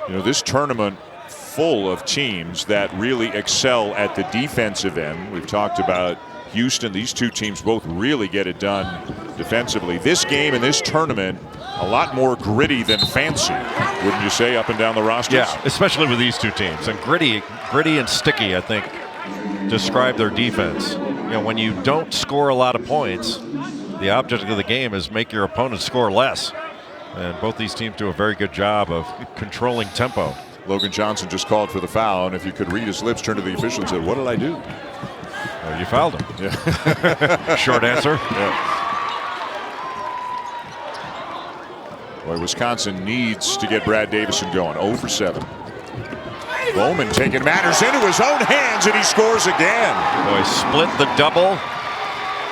You know, this tournament full of teams that really excel at the defensive end. We've talked about Houston. These two teams both really get it done defensively. This game and this tournament, a lot more gritty than fancy, wouldn't you say, up and down the rosters? Yeah, especially with these two teams. And gritty and sticky, I think, describe their defense. You know, when you don't score a lot of points, the object of the game is make your opponent score less. And both these teams do a very good job of controlling tempo. Logan Johnson just called for the foul, and if you could read his lips, turned to the official and said, "What did I do?" Well, you fouled him. Yeah. Short answer. Yeah. Boy, Wisconsin needs to get Brad Davison going. 0 for 7. Bowman taking matters into his own hands, and he scores again. Boy, split the double.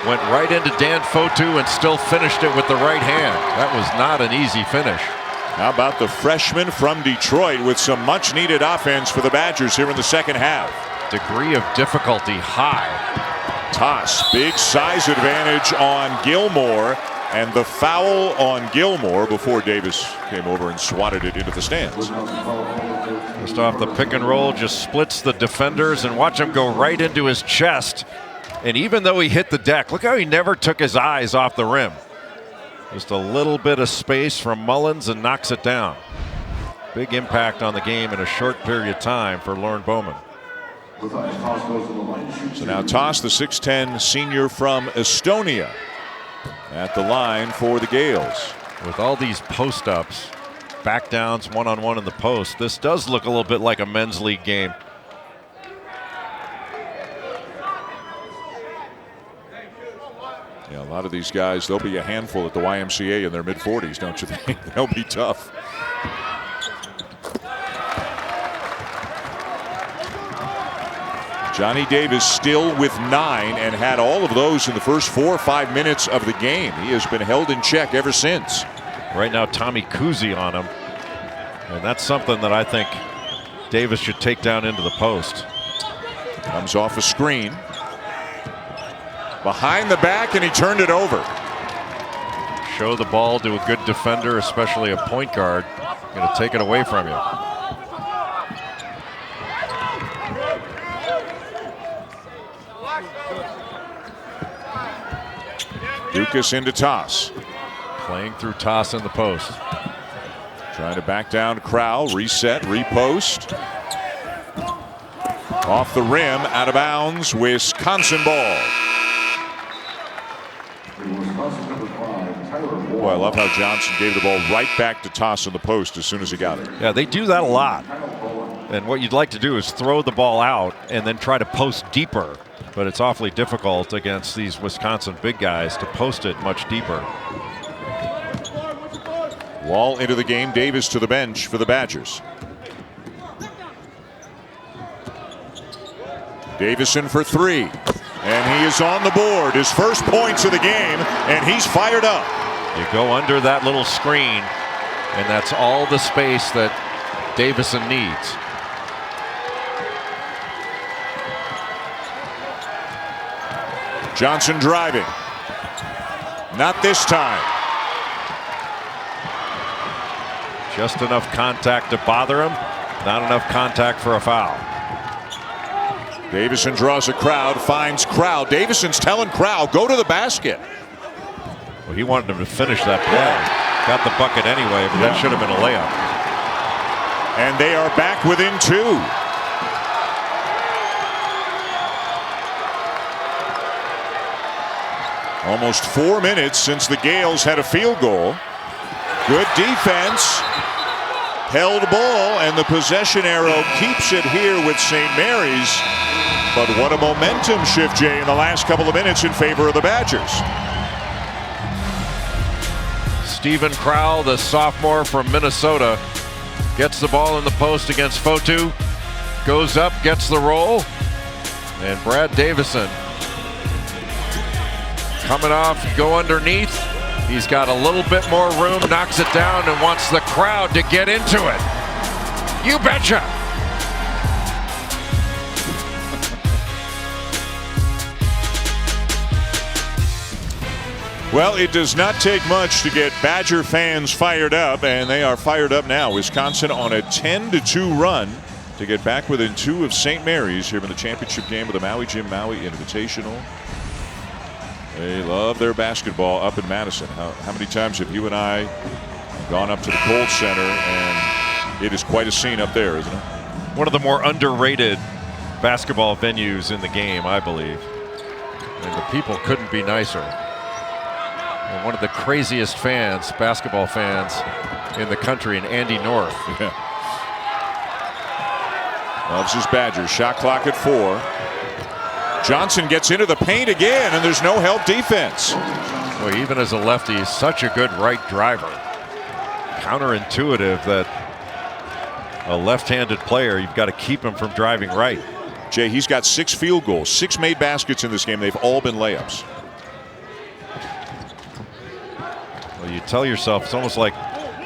Went right into Dan Fotu and still finished it with the right hand. That was not an easy finish. How about the freshman from Detroit with some much needed offense for the Badgers here in the second half. Degree of difficulty high. Toss, big size advantage on Gilmore, and the foul on Gilmore before Davis came over and swatted it into the stands. Just off the pick and roll, just splits the defenders, and watch him go right into his chest. And even though he hit the deck, look how he never took his eyes off the rim. Just a little bit of space from Mullins and knocks it down. Big impact on the game in a short period of time for Lorne Bowman. So now Toss, the 6'10 senior from Estonia, at the line for the Gales. With all these post-ups, back downs, one-on-one in the post, this does look a little bit like a men's league game. Yeah, a lot of these guys, they'll be a handful at the YMCA in their mid-40s, don't you think? They'll be tough. Johnny Davis still with 9 and had all of those in the first 4 or 5 minutes of the game. He has been held in check ever since. Right now, Tommy Kuzi on him. And that's something that I think Davis should take down into the post. Comes off a screen. Behind the back, and he turned it over. Show the ball to a good defender, especially a point guard. Going to take it away from you. Dukas into Toss. Playing through Toss in the post. Trying to back down Crowell, reset, repost. Off the rim, out of bounds, Wisconsin ball. Boy, I love how Johnson gave the ball right back to Toss in the post as soon as he got it. Yeah, they do that a lot. And what you'd like to do is throw the ball out and then try to post deeper. But it's awfully difficult against these Wisconsin big guys to post it much deeper. Wall into the game, Davis to the bench for the Badgers. Davison for 3. And he is on the board. His first points of the game, and he's fired up. You go under that little screen, and that's all the space that Davison needs. Johnson driving. Not this time. Just enough contact to bother him, not enough contact for a foul. Davison draws a crowd, finds Crowell. Davison's telling Crowell, go to the basket. Well, he wanted him to finish that play. Got the bucket anyway, but that should have been a layup. And they are back within 2. Almost 4 minutes since the Gales had a field goal. Good defense. Held ball, and the possession arrow keeps it here with St. Mary's. But what a momentum shift, Jay, in the last couple of minutes in favor of the Badgers. Stephen Crowell, the sophomore from Minnesota, gets the ball in the post against Fotu. Goes up, gets the roll. And Brad Davison coming off, go underneath. He's got a little bit more room, knocks it down, and wants the crowd to get into it. You betcha. Well, it does not take much to get Badger fans fired up, and they are fired up now. Wisconsin on a 10-2 run to get back within 2 of St. Mary's here in the championship game of the Maui Jim Maui Invitational. They love their basketball up in Madison. How many times have you and I gone up to the Kohl Center, and it is quite a scene up there, isn't it? One of the more underrated basketball venues in the game, I believe. And the people couldn't be nicer. And one of the craziest fans, basketball fans in the country, in Andy North. Yeah. Loves his Badgers. Shot clock at 4. Johnson gets into the paint again, and there's no help defense. Well, even as a lefty, he's such a good right driver. Counterintuitive that a left-handed player, you've got to keep him from driving right. Jay, he's got 6 field goals, 6 made baskets in this game. They've all been layups. Well, you tell yourself, it's almost like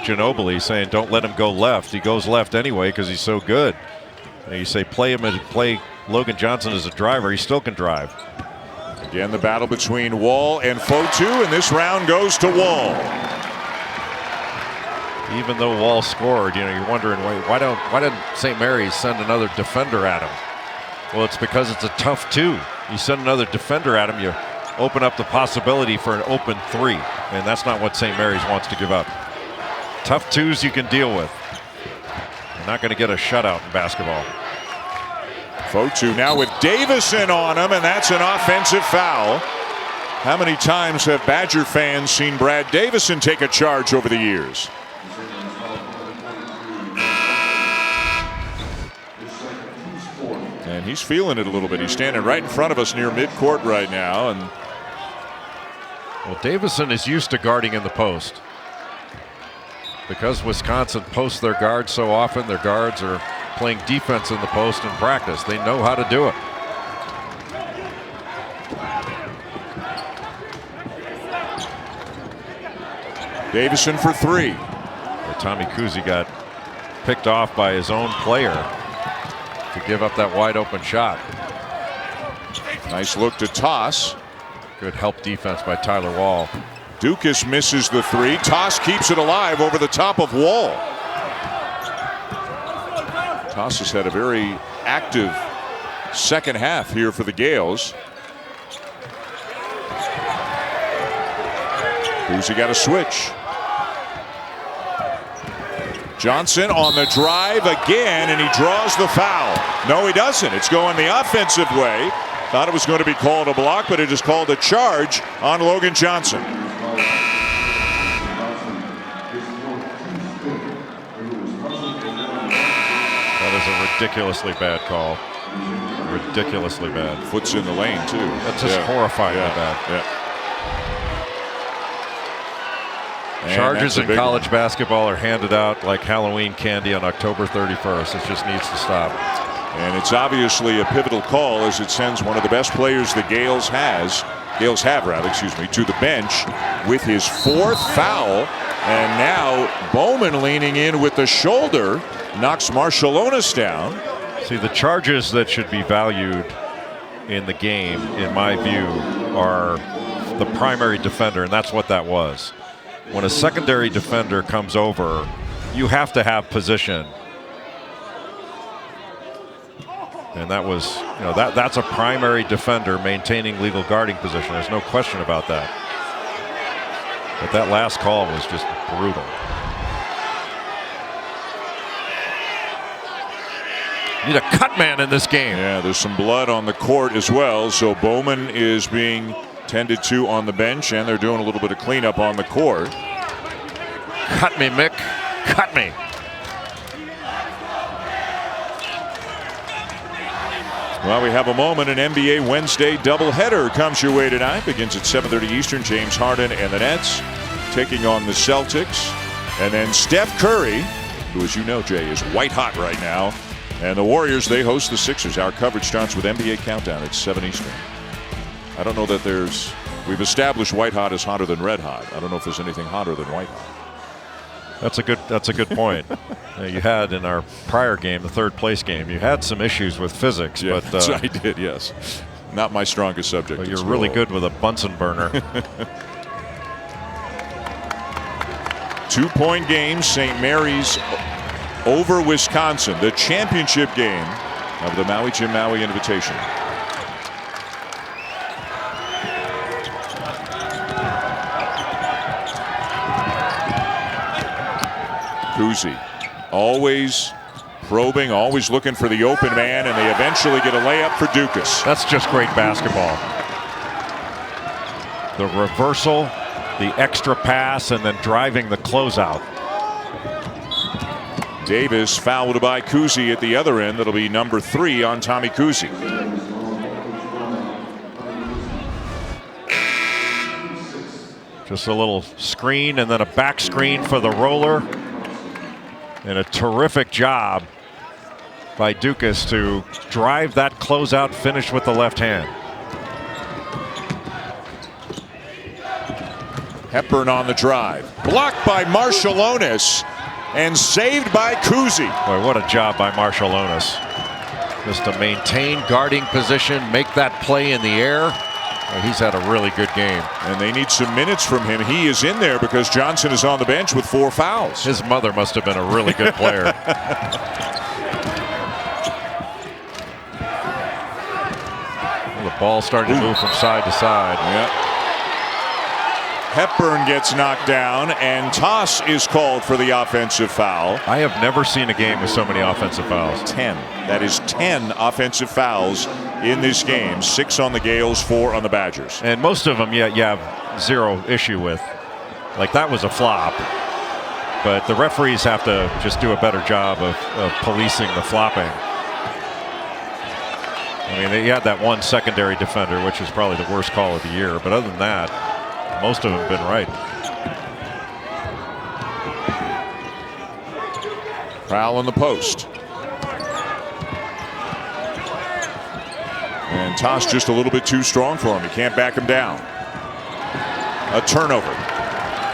Ginobili saying, don't let him go left. He goes left anyway because he's so good. And you say play Logan Johnson as a driver, he still can drive. Again, the battle between Wall and Fotu, and this round goes to Wall. Even though Wall scored, you're wondering why didn't St. Mary's send another defender at him? Well, it's because it's a tough 2. You send another defender at him, you open up the possibility for an open 3, and that's not what St. Mary's wants to give up. Tough 2s you can deal with. You're not going to get a shutout in basketball. Fotu now with Davison on him, and that's an offensive foul. How many times have Badger fans seen Brad Davison take a charge over the years? And he's feeling it a little bit. He's standing right in front of us near midcourt right now. And well, Davison is used to guarding in the post. Because Wisconsin posts their guards so often, their guards are playing defense in the post in practice. They know how to do it. Davison for 3. Well, Tommy Kuhse got picked off by his own player to give up that wide open shot. Nice look to toss. Good help defense by Tyler Wall. Dukas misses the 3. Toss keeps it alive over the top of Wall. Toss has had a very active second half here for the Gales. Kuhse got a switch. Johnson on the drive again, and he draws the foul. No, he doesn't. It's going the offensive way. Thought it was going to be called a block, but it is called a charge on Logan Johnson. That is a ridiculously bad call. Ridiculously bad. Foot's in the lane, too. That's just horrifyingly bad. Yeah. Charges in college one. basketball are handed out like Halloween candy on October 31st. It just needs to stop. And it's obviously a pivotal call as it sends one of the best players the Gales have, to the bench with his 4th foul. And now Bowman leaning in with the shoulder knocks Marshallonis down. See, the charges that should be valued in the game, in my view, are the primary defender, and that's what that was. When a secondary defender comes over, you have to have position. And that was, that's a primary defender maintaining legal guarding position. There's no question about that. But that last call was just brutal. Need a cut man in this game. Yeah, there's some blood on the court as well. So Bowman is being tended to on the bench, and they're doing a little bit of cleanup on the court. Cut me, Mick. Cut me. Well, we have a moment. An NBA Wednesday doubleheader comes your way tonight. Begins at 7:30 Eastern. James Harden and the Nets taking on the Celtics. And then Steph Curry, who, as you know, Jay, is white hot right now. And the Warriors, they host the Sixers. Our coverage starts with NBA Countdown at 7 Eastern. I don't know that we've established white hot as hotter than red hot. I don't know if there's anything hotter than white hot. That's a good point. You had in our prior game, the third place game, you had some issues with physics. Yeah, but I did, yes. Not my strongest subject. But you're really good with a Bunsen burner. 2-point game, St. Mary's over Wisconsin, the championship game of the Maui Jim Maui Invitational. Kuhse always probing, always looking for the open man, and they eventually get a layup for Dukas. That's just great basketball. The reversal, the extra pass, and then driving the closeout. Davis fouled by Kuhse at the other end. That'll be number 3 on Tommy Kuhse. Just a little screen and then a back screen for the roller. And a terrific job by Dukas to drive that closeout finish with the left hand. Hepburn on the drive. Blocked by Marshallonis and saved by Kuzi. Boy, what a job by Marshallonis. Just to maintain guarding position, make that play in the air. Well, he's had a really good game. And they need some minutes from him. He is in there because Johnson is on the bench with 4 fouls. His mother must have been a really good player. Well, the ball started to move from side to side. Yep. Hepburn gets knocked down, and toss is called for the offensive foul. I have never seen a game with so many offensive fouls. 10. That is 10 offensive fouls in this game. 6 on the Gales, 4 on the Badgers. And most of them, you have zero issue with. Like, that was a flop. But the referees have to just do a better job of policing the flopping. I mean, they had that one secondary defender, which was probably the worst call of the year. But other than that, most of them have been right. Foul on the post. And toss just a little bit too strong for him. He can't back him down. A turnover.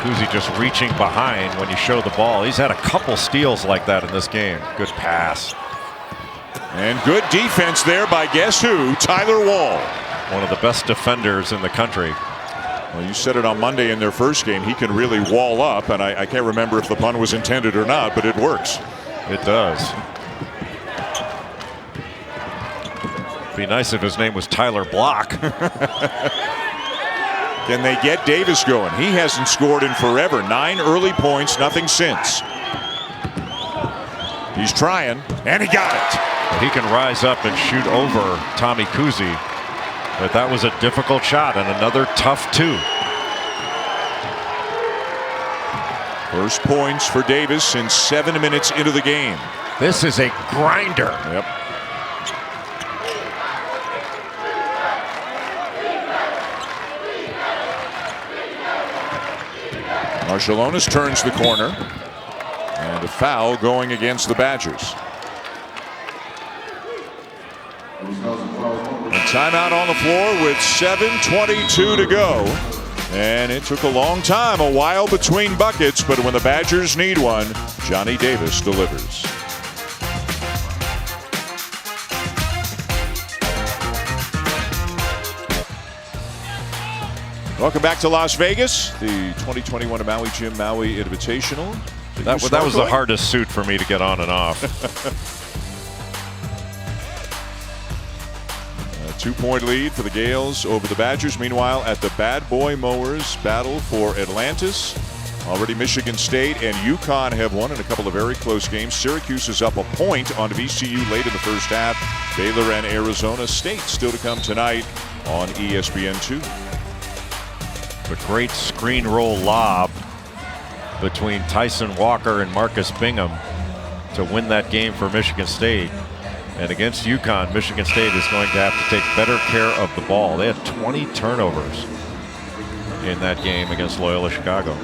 Kuzi just reaching behind when you show the ball. He's had a couple steals like that in this game. Good pass. And good defense there by guess who? Tyler Wall. One of the best defenders in the country. Well, you said it on Monday in their first game. He can really wall up, and I can't remember if the pun was intended or not, but it works. It does. Be nice if his name was Tyler Block. Can they get Davis going? He hasn't scored in forever. 9 early points, nothing since. He's trying, and he got it. He can rise up and shoot over Tommy Kuzi. But that was a difficult shot and another tough 2. First points for Davis in 7 minutes into the game. This is a grinder. Yep. Marshallonis turns the corner. And a foul going against the Badgers. And timeout on the floor with 7:22 to go. And it took a long time, a while between buckets, but when the Badgers need one, Johnny Davis delivers. Welcome back to Las Vegas, the 2021 Maui Jim Maui Invitational. That was the hardest suit for me to get on and off. A 2-point lead for the Gales over the Badgers. Meanwhile, at the Bad Boy Mowers battle for Atlantis, already Michigan State and UConn have won in a couple of very close games. Syracuse is up a point on VCU late in the first half. Baylor and Arizona State still to come tonight on ESPN2. A great screen roll lob between Tyson Walker and Marcus Bingham to win that game for Michigan State. And against UConn, Michigan State is going to have to take better care of the ball. They had 20 turnovers in that game against Loyola Chicago.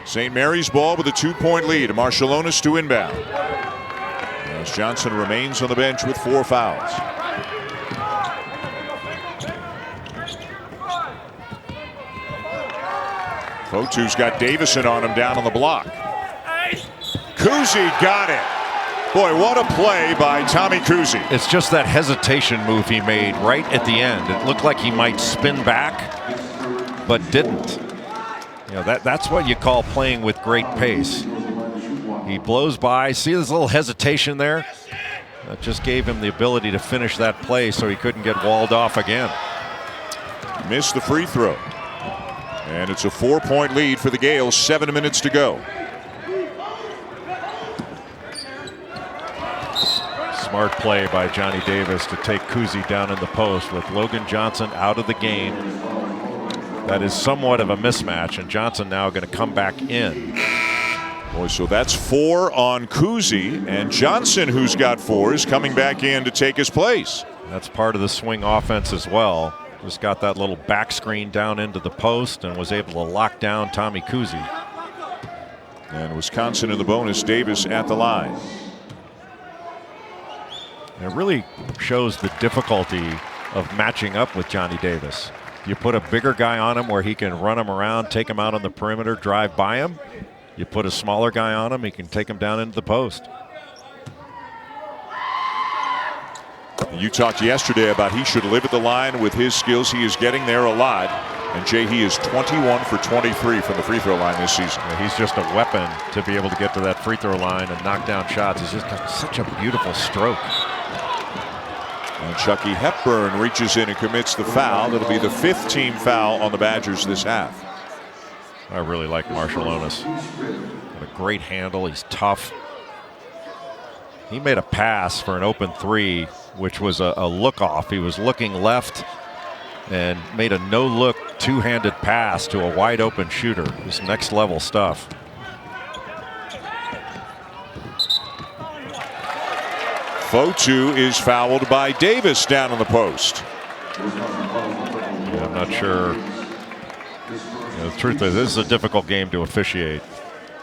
St. Mary's ball with a 2-point lead. Marshallonis to inbound. As Johnson remains on the bench with 4 fouls. Fotu's got Davison on him down on the block. Kuzi got it. Boy, what a play by Tommy Kuzi. It's just that hesitation move he made right at the end. It looked like he might spin back, but didn't. You know, that's what you call playing with great pace. He blows by. See this little hesitation there? That just gave him the ability to finish that play so he couldn't get walled off again. Missed the free throw. And it's a 4-point lead for the Gales. 7 minutes to go. Smart play by Johnny Davis to take Kuzi down in the post with Logan Johnson out of the game. That is somewhat of a mismatch, and Johnson now going to come back in. Boy, so that's 4 on Kuzi, and Johnson, who's got 4, is coming back in to take his place. That's part of the swing offense as well. Just got that little back screen down into the post and was able to lock down Tommy Kuzi. And Wisconsin in the bonus, Davis at the line. And it really shows the difficulty of matching up with Johnny Davis. You put a bigger guy on him where he can run him around, take him out on the perimeter, drive by him. You put a smaller guy on him, he can take him down into the post. You talked yesterday about he should live at the line with his skills. He is getting there a lot. And Jay, he is 21 for 23 from the free throw line this season. Yeah, he's just a weapon to be able to get to that free throw line and knock down shots. He's just got such a beautiful stroke. And Chucky Hepburn reaches in and commits the foul. That'll be the 5th team foul on the Badgers this half. I really like Marshall Onis. Got a great handle. He's tough. He made a pass for an open three, which was a look off. He was looking left and made a no-look two-handed pass to a wide open shooter. This next level stuff. Fotu is fouled by Davis down on the post. Yeah, I'm not sure. The truth is, this is a difficult game to officiate,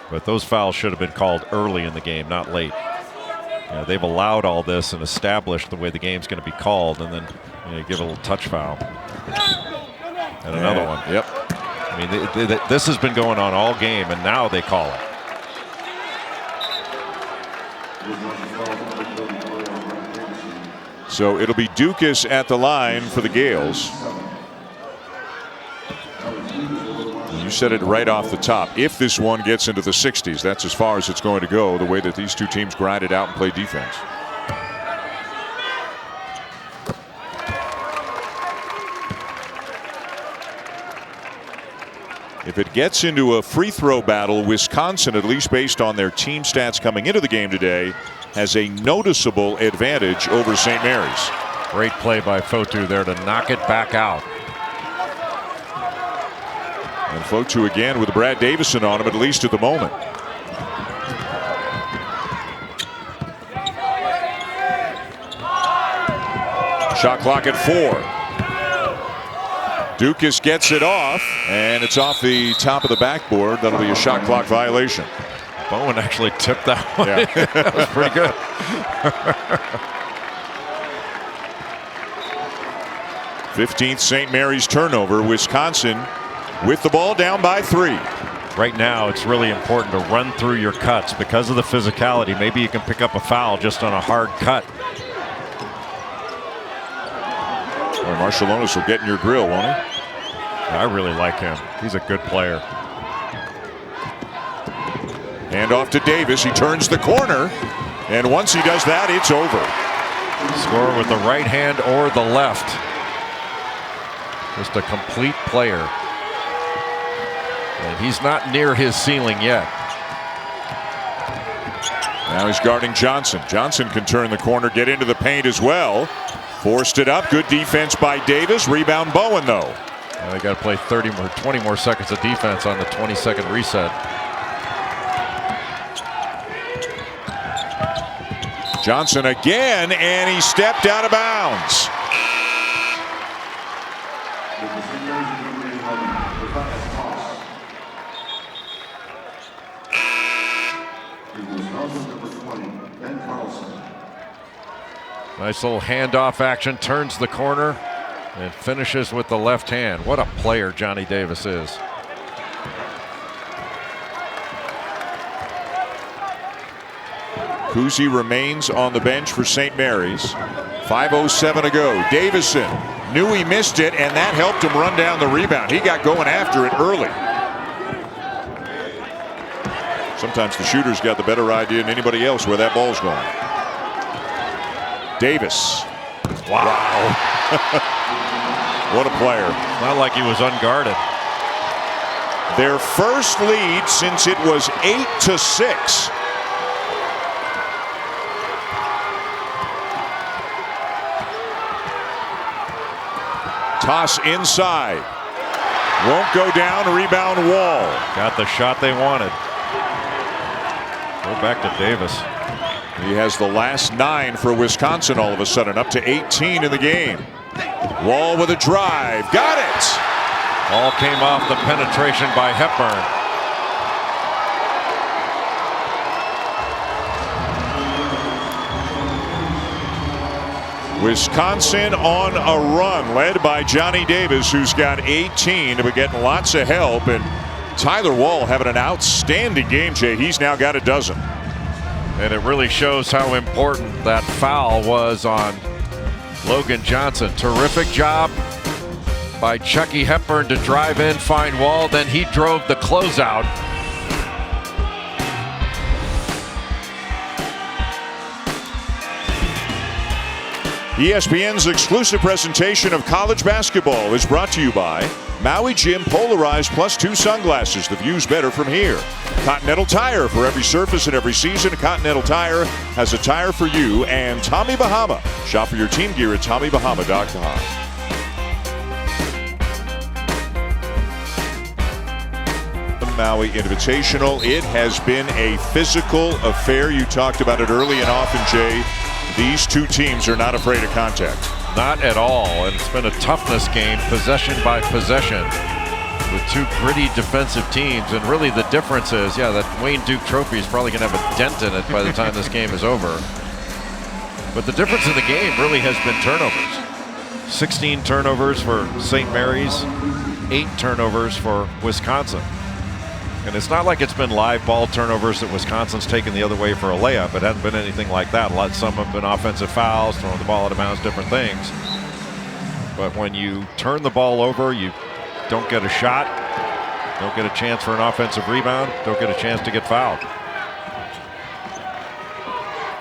but those fouls should have been called early in the game, not late. They've allowed all this and established the way the game's going to be called, and then you give a little touch foul. And another one. Yep. I mean, this has been going on all game, and now they call it. So it'll be Dukas at the line for the Gales. You said it right off the top. If this one gets into the 60s, that's as far as it's going to go, the way that these two teams grind it out and play defense. If it gets into a free throw battle, Wisconsin, at least based on their team stats coming into the game today, has a noticeable advantage over St. Mary's. Great play by Fotu there to knock it back out. And Fotu again with Brad Davison on him, at least at the moment. Shot clock at 4. Dukas gets it off, and it's off the top of the backboard. That'll be a shot clock violation. Bowen actually tipped that one. Yeah. That was pretty good. 15th St. Mary's turnover. Wisconsin with the ball down by 3. Right now, it's really important to run through your cuts because of the physicality. Maybe you can pick up a foul just on a hard cut. Well, Marshall Onis will get in your grill, won't he? I really like him. He's a good player. Hand off to Davis. He turns the corner. And once he does that, it's over. Score with the right hand or the left. Just a complete player. And he's not near his ceiling yet. Now he's guarding Johnson. Johnson can turn the corner, get into the paint as well. Forced it up. Good defense by Davis. Rebound Bowen, though. They got to play 20 more seconds of defense on the 20-second reset. Johnson again, and he stepped out of bounds. Nice little handoff action, turns the corner and finishes with the left hand. What a player Johnny Davis is. Kuzi remains on the bench for St. Mary's. 5:07 to go. Davison knew he missed it, and that helped him run down the rebound. He got going after it early. Sometimes the shooter's got the better idea than anybody else where that ball's going. Davis. Wow. What a player. Not like he was unguarded. Their first lead since it was 8-6. Toss inside. Won't go down. Rebound Wall. Got the shot they wanted. Go back to Davis. He has the last 9 for Wisconsin all of a sudden, up to 18 in the game. Wall with a drive. Got it. All came off the penetration by Hepburn. Wisconsin on a run, led by Johnny Davis, who's got 18, but getting lots of help. And Tyler Wall having an outstanding game, Jay. He's now got a dozen. And it really shows how important that foul was on Logan Johnson. Terrific job by Chucky Hepburn to drive in, find Wall. Then he drove the closeout. ESPN's exclusive presentation of college basketball is brought to you by Maui Gym Polarized +2 sunglasses. The view's better from here. Continental Tire, for every surface and every season. Continental Tire has a tire for you. And Tommy Bahama. Shop for your team gear at TommyBahama.com. The Maui Invitational. It has been a physical affair. You talked about it early and often, Jay. These two teams are not afraid of contact. Not at all, and it's been a toughness game, possession by possession, with two gritty defensive teams. And really the difference is, that Wayne Duke trophy is probably going to have a dent in it by the time this game is over. But the difference in the game really has been turnovers. 16 turnovers for St. Mary's, 8 turnovers for Wisconsin. And it's not like it's been live ball turnovers that Wisconsin's taken the other way for a layup. It hasn't been anything like that. Some have been offensive fouls, throwing the ball out of bounds, different things. But when you turn the ball over, you don't get a shot, don't get a chance for an offensive rebound, don't get a chance to get fouled.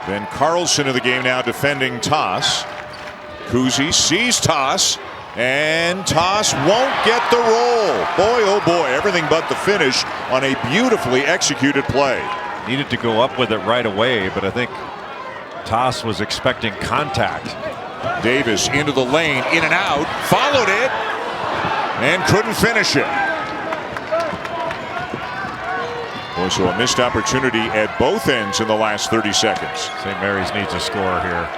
Ben Carlson in the game now defending Toss. Kuzi sees Toss. And Toss won't get the roll. Boy, oh boy, everything but the finish on a beautifully executed play. Needed to go up with it right away, but I think Toss was expecting contact. Davis into the lane, in and out, followed it, and couldn't finish it. Boy, so a missed opportunity at both ends in the last 30 seconds. St. Mary's needs a score here.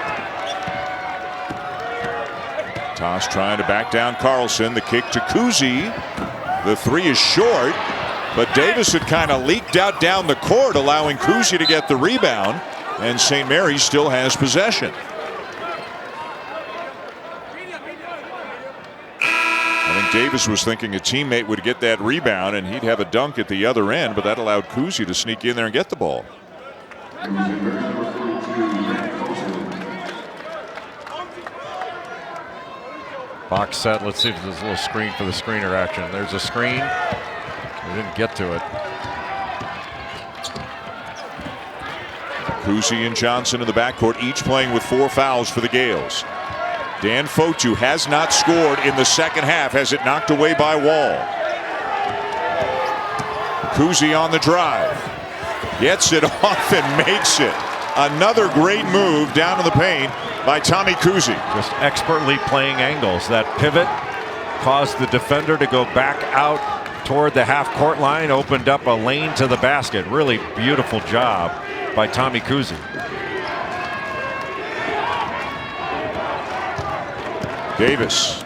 Toss trying to back down Carlson. The kick to Kuzi. The three is short, but Davis had kind of leaked out down the court, allowing Kuzi to get the rebound, and St. Mary's still has possession. I think Davis was thinking a teammate would get that rebound and he'd have a dunk at the other end, but that allowed Kuzi to sneak in there and get the ball. Box set. Let's see if there's a little screen for the screener action. There's a screen. We didn't get to it. Kuzi and Johnson in the backcourt, each playing with 4 fouls for the Gales. Dan Fotu has not scored in the second half, has it knocked away by Wall. Kuzi on the drive. Gets it off and makes it. Another great move down to the paint by Tommy Kuzi. Just expertly playing angles. That pivot caused the defender to go back out toward the half-court line, opened up a lane to the basket. Really beautiful job by Tommy Kuzi. Davis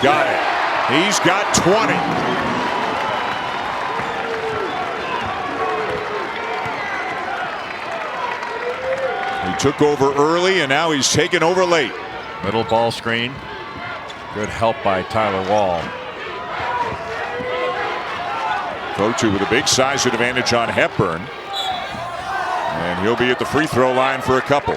got it. He's got 20. He took over early and now he's taken over late. Middle ball screen. Good help by Tyler Wall. Fotu with a big size advantage on Hepburn. And he'll be at the free throw line for a couple.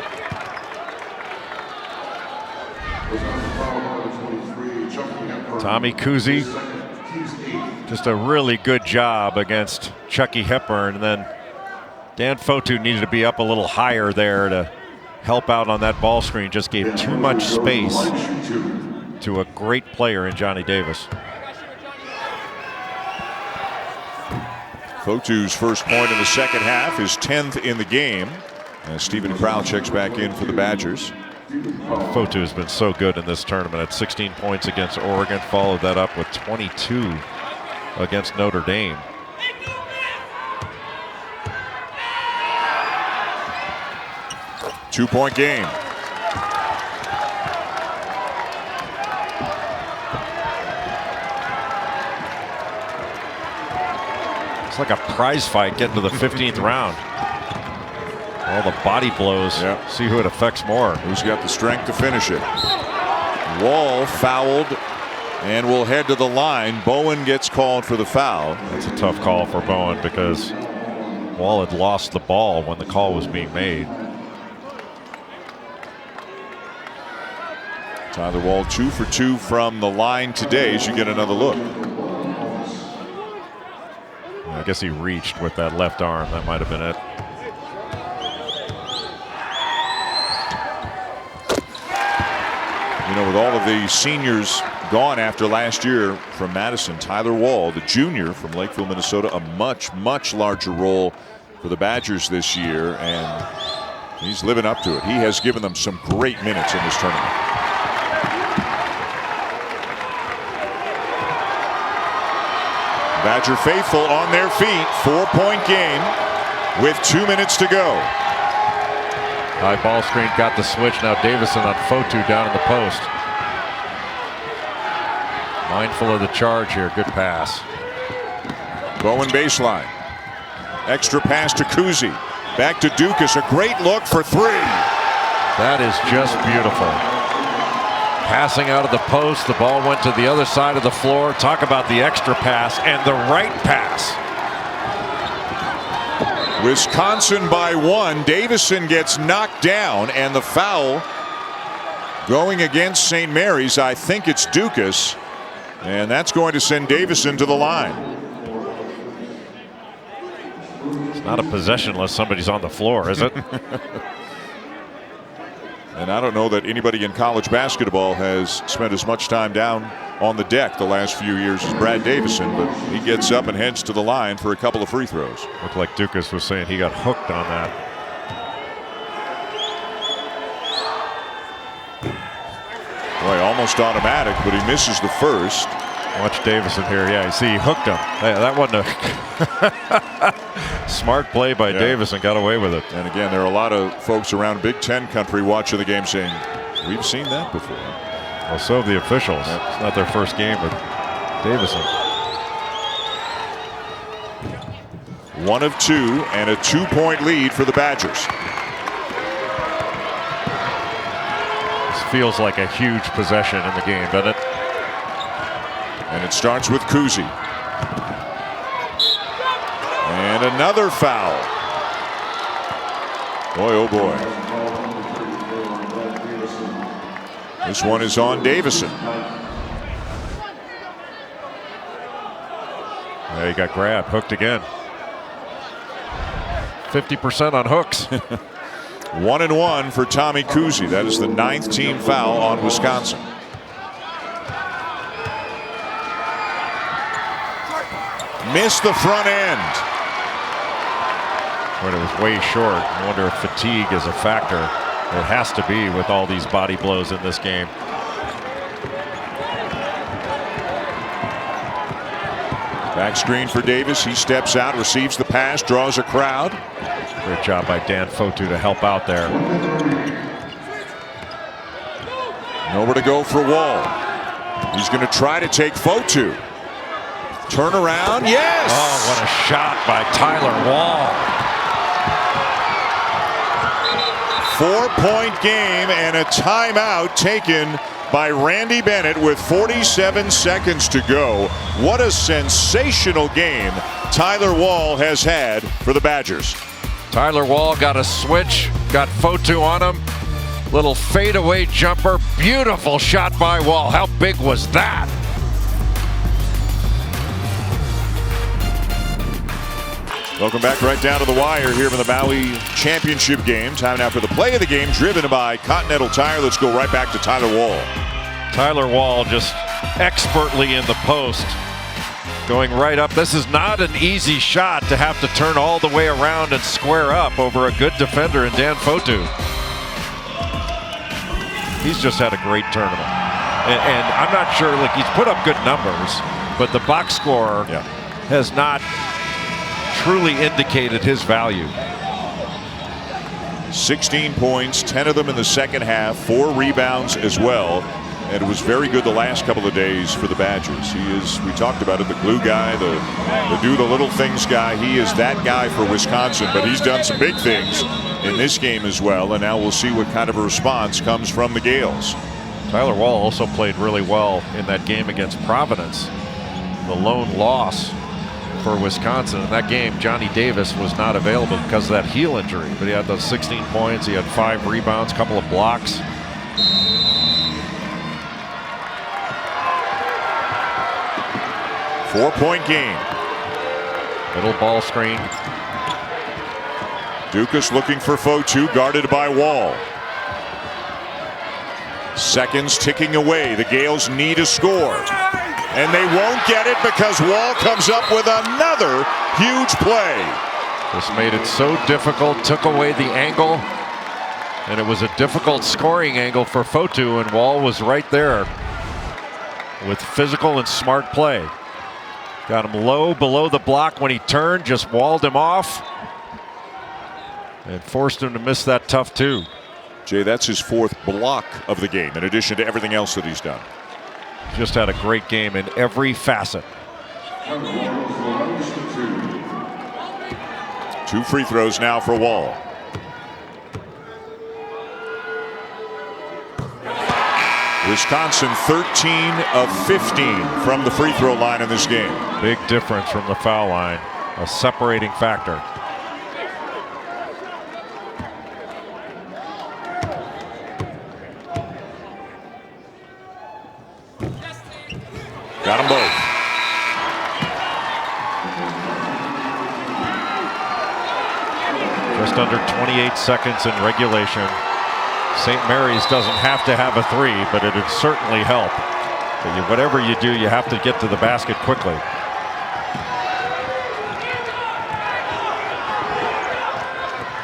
Tommy Kuzi, just a really good job against Chucky Hepburn. And then Dan Fotu needed to be up a little higher there to help out on that ball screen. Just gave too much space to a great player in Johnny Davis. Fotu's first point in the second half, his 10th in the game. As Stephen Crowell checks back in for the Badgers. Fotu has been so good in this tournament at 16 points against Oregon, followed that up with 22 against Notre Dame. Two-point game. It's like a prize fight getting to the 15th round. All the body blows. Yeah. See who it affects more. Who's got the strength to finish it? Wall fouled and will head to the line. Bowen gets called for the foul. That's a tough call for Bowen because Wall had lost the ball when the call was being made. Tyler Wall 2 for 2 from the line today as you get another look. I guess he reached with that left arm. That might have been it. You know, with all of the seniors gone after last year from Madison, Tyler Wall, the junior from Lakeville, Minnesota, a much larger role for the Badgers this year, and he's living up to it. He has given them some great minutes in this tournament. Badger faithful on their feet. 4-point game with 2 minutes to go. High ball screen got the switch. Now Davison on Fotu down in the post. Mindful of the charge here. Good pass. Bowen baseline. Extra pass to Kuzi. Back to Dukas. A great look for 3. That is just beautiful. Passing out of the post. The ball went to the other side of the floor. Talk about the extra pass and the right pass. Wisconsin by 1. Davison gets knocked down, and the foul going against St. Mary's. I think it's Dukas, and that's going to send Davison to the line. It's not a possession unless somebody's on the floor, is it? And I don't know that anybody in college basketball has spent as much time down on the deck the last few years as Brad Davison, but he gets up and heads to the line for a couple of free throws. Looked like Dukas was saying he got hooked on that. Boy, almost automatic, but he misses the first. Watch Davison here. Yeah, you see he hooked him. That wasn't a smart play by Davison. Got away with it. And again, there are a lot of folks around Big Ten country watching the game saying, we've seen that before. Well, so have the officials. It's not their first game with Davison. 1 of 2 and a 2-point lead for the Badgers. This feels like a huge possession in the game, doesn't it? And it starts with Kuzi. And another foul. Boy, oh boy. This one is on Davison. Yeah, he got grabbed, hooked again. 50% on hooks. 1 and 1 for Tommy Kuzi. That is the 9th team foul on Wisconsin. Missed the front end. When it was way short. I wonder if fatigue is a factor. It has to be with all these body blows in this game. Back screen for Davis. He steps out, receives the pass, draws a crowd. Great job by Dan Fotu to help out there. Nowhere to go for Wall. He's going to try to take Fotu. Turn around, yes! Oh, what a shot by Tyler Wall. 4-point game and a timeout taken by Randy Bennett with 47 seconds to go. What a sensational game Tyler Wall has had for the Badgers. Tyler Wall got a switch, got Fotu on him. Little fadeaway jumper. Beautiful shot by Wall. How big was that? Welcome back right down to the wire here for the Maui championship game. Time now for the play of the game driven by Continental Tire. Let's go right back to Tyler Wall. Tyler Wall just expertly in the post. Going right up. This is not an easy shot to have to turn all the way around and square up over a good defender in Dan Fotu. He's just had a great tournament. And I'm not sure, like, he's put up good numbers, but the box score has not truly indicated his value. 16 points, 10 of them in the second half, 4 rebounds as well. And it was very good the last couple of days for the Badgers. He is, we talked about it, the glue guy, the do the little things guy. He is that guy for Wisconsin, but he's done some big things in this game as well, and now we'll see what kind of a response comes from the Gales. Tyler Wall also played really well in that game against Providence. The lone loss for Wisconsin. In that game, Johnny Davis was not available because of that heel injury, but he had those 16 points, he had 5 rebounds, a couple of blocks. Four-point game. Middle ball screen. Dukas looking for Fotu, guarded by Wall. Seconds ticking away. The Gales need a score. And they won't get it because Wall comes up with another huge play. This made it so difficult, took away the angle, and it was a difficult scoring angle for Fotu, and Wall was right there with physical and smart play. Got him low below the block when he turned, just walled him off, and forced him to miss that tough two. Jay, that's his 4th block of the game, in addition to everything else that he's done. Just had a great game in every facet. 2 free throws now for Wall. Wisconsin 13 of 15 from the free throw line in this game. Big difference from the foul line, a separating factor. Got them both. Just under 28 seconds in regulation. St. Mary's doesn't have to have a 3, but it'd certainly help. But whatever you do, you have to get to the basket quickly.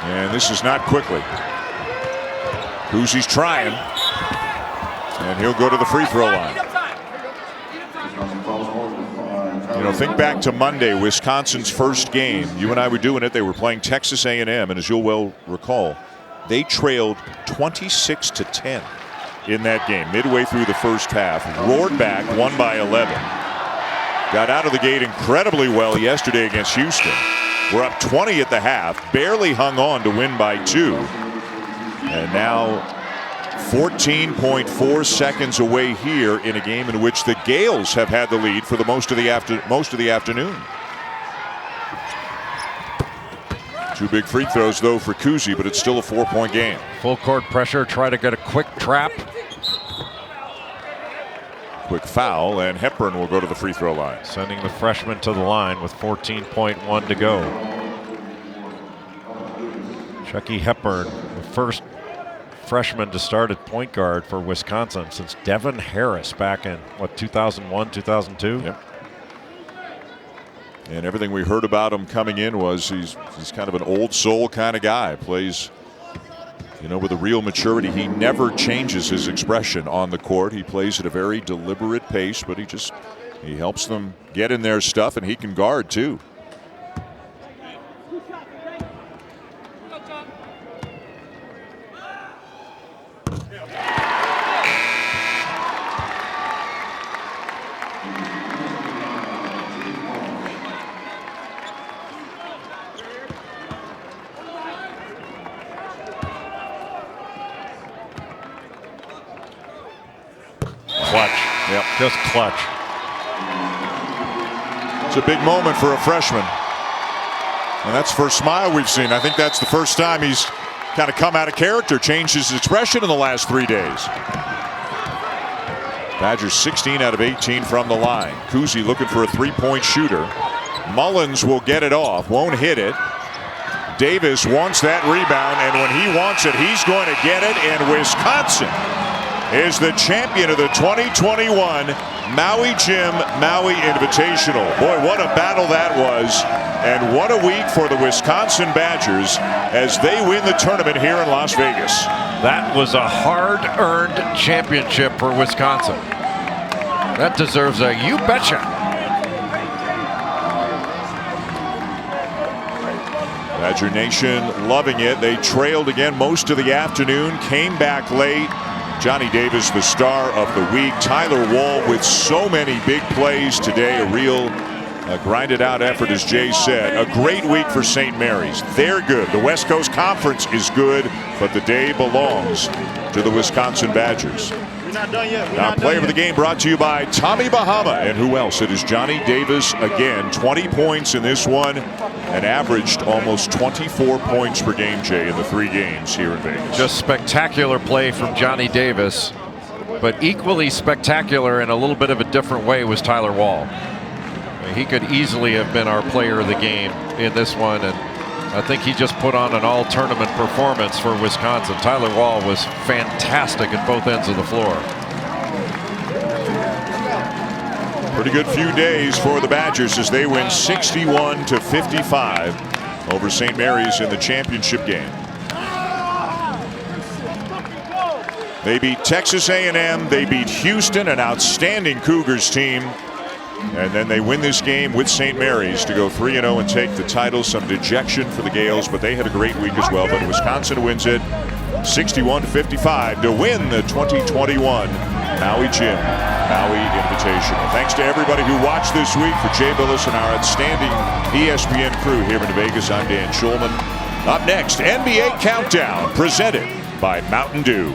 And this is not quickly. Kuzi's trying. And he'll go to the free throw line. You know, think back to Monday, Wisconsin's first game. You and I were doing it. They were playing Texas A&M, and as you'll well recall, they trailed 26-10 in that game midway through the first half. Roared back, won by 11. Got out of the gate incredibly well yesterday against Houston. We're up 20 at the half, barely hung on to win by 2. And now 14.4 seconds away here in a game in which the Gales have had the lead for the most of the afternoon. 2 big free throws though for Kuzi, but it's still a 4-point game. Full court pressure, try to get a quick trap. Quick foul, and Hepburn will go to the free throw line. Sending the freshman to the line with 14.1 to go. Chucky Hepburn, the first freshman to start at point guard for Wisconsin since Devin Harris back in, what, 2001, 2002? Yep. And everything we heard about him coming in was he's kind of an old soul kind of guy. Plays, you know, with a real maturity. He never changes his expression on the court. He plays at a very deliberate pace, but he helps them get in their stuff, and he can guard too. Clutch. Yep, just clutch. It's a big moment for a freshman. And that's the first smile we've seen. I think that's the first time he's kind of come out of character, changed his expression in the last 3 days. Badgers 16 out of 18 from the line. Kuzi looking for a 3-point shooter. Mullins will get it off, won't hit it. Davis wants that rebound, and when he wants it, he's going to get it, and Wisconsin is the champion of the 2021 Maui Jim Maui Invitational. Boy, what a battle that was, and what a week for the Wisconsin Badgers as they win the tournament here in Las Vegas. That was a hard-earned championship for Wisconsin. That deserves a you betcha. Badger Nation loving it. They trailed again most of the afternoon, came back late. Johnny Davis, the star of the week. Tyler Wall with so many big plays today. A real A grinded out effort, as Jay said. A great week for St. Mary's. They're good. The West Coast Conference is good, but the day belongs to the Wisconsin Badgers. Now, player of the game brought to you by Tommy Bahama. And who else? It is Johnny Davis again. 20 points in this one and averaged almost 24 points per game, Jay, in the 3 games here in Vegas. Just spectacular play from Johnny Davis, but equally spectacular in a little bit of a different way was Tyler Wall. I mean, he could easily have been our player of the game in this one, and I think he just put on an all-tournament performance for Wisconsin. Tyler Wall was fantastic at both ends of the floor. Pretty good few days for the Badgers as they win 61-55 over St. Mary's in the championship game. They beat Texas A&M. They beat Houston, an outstanding Cougars team. And then they win this game with St. Mary's to go 3-0 and take the title. Some dejection for the Gales, but they had a great week as well. But Wisconsin wins it 61-55 to win the 2021 Maui Jim Maui Invitational. Thanks to everybody who watched this week. For Jay Billis and our outstanding ESPN crew here in Vegas, I'm Dan Schulman. Up next, NBA Countdown, presented by Mountain Dew.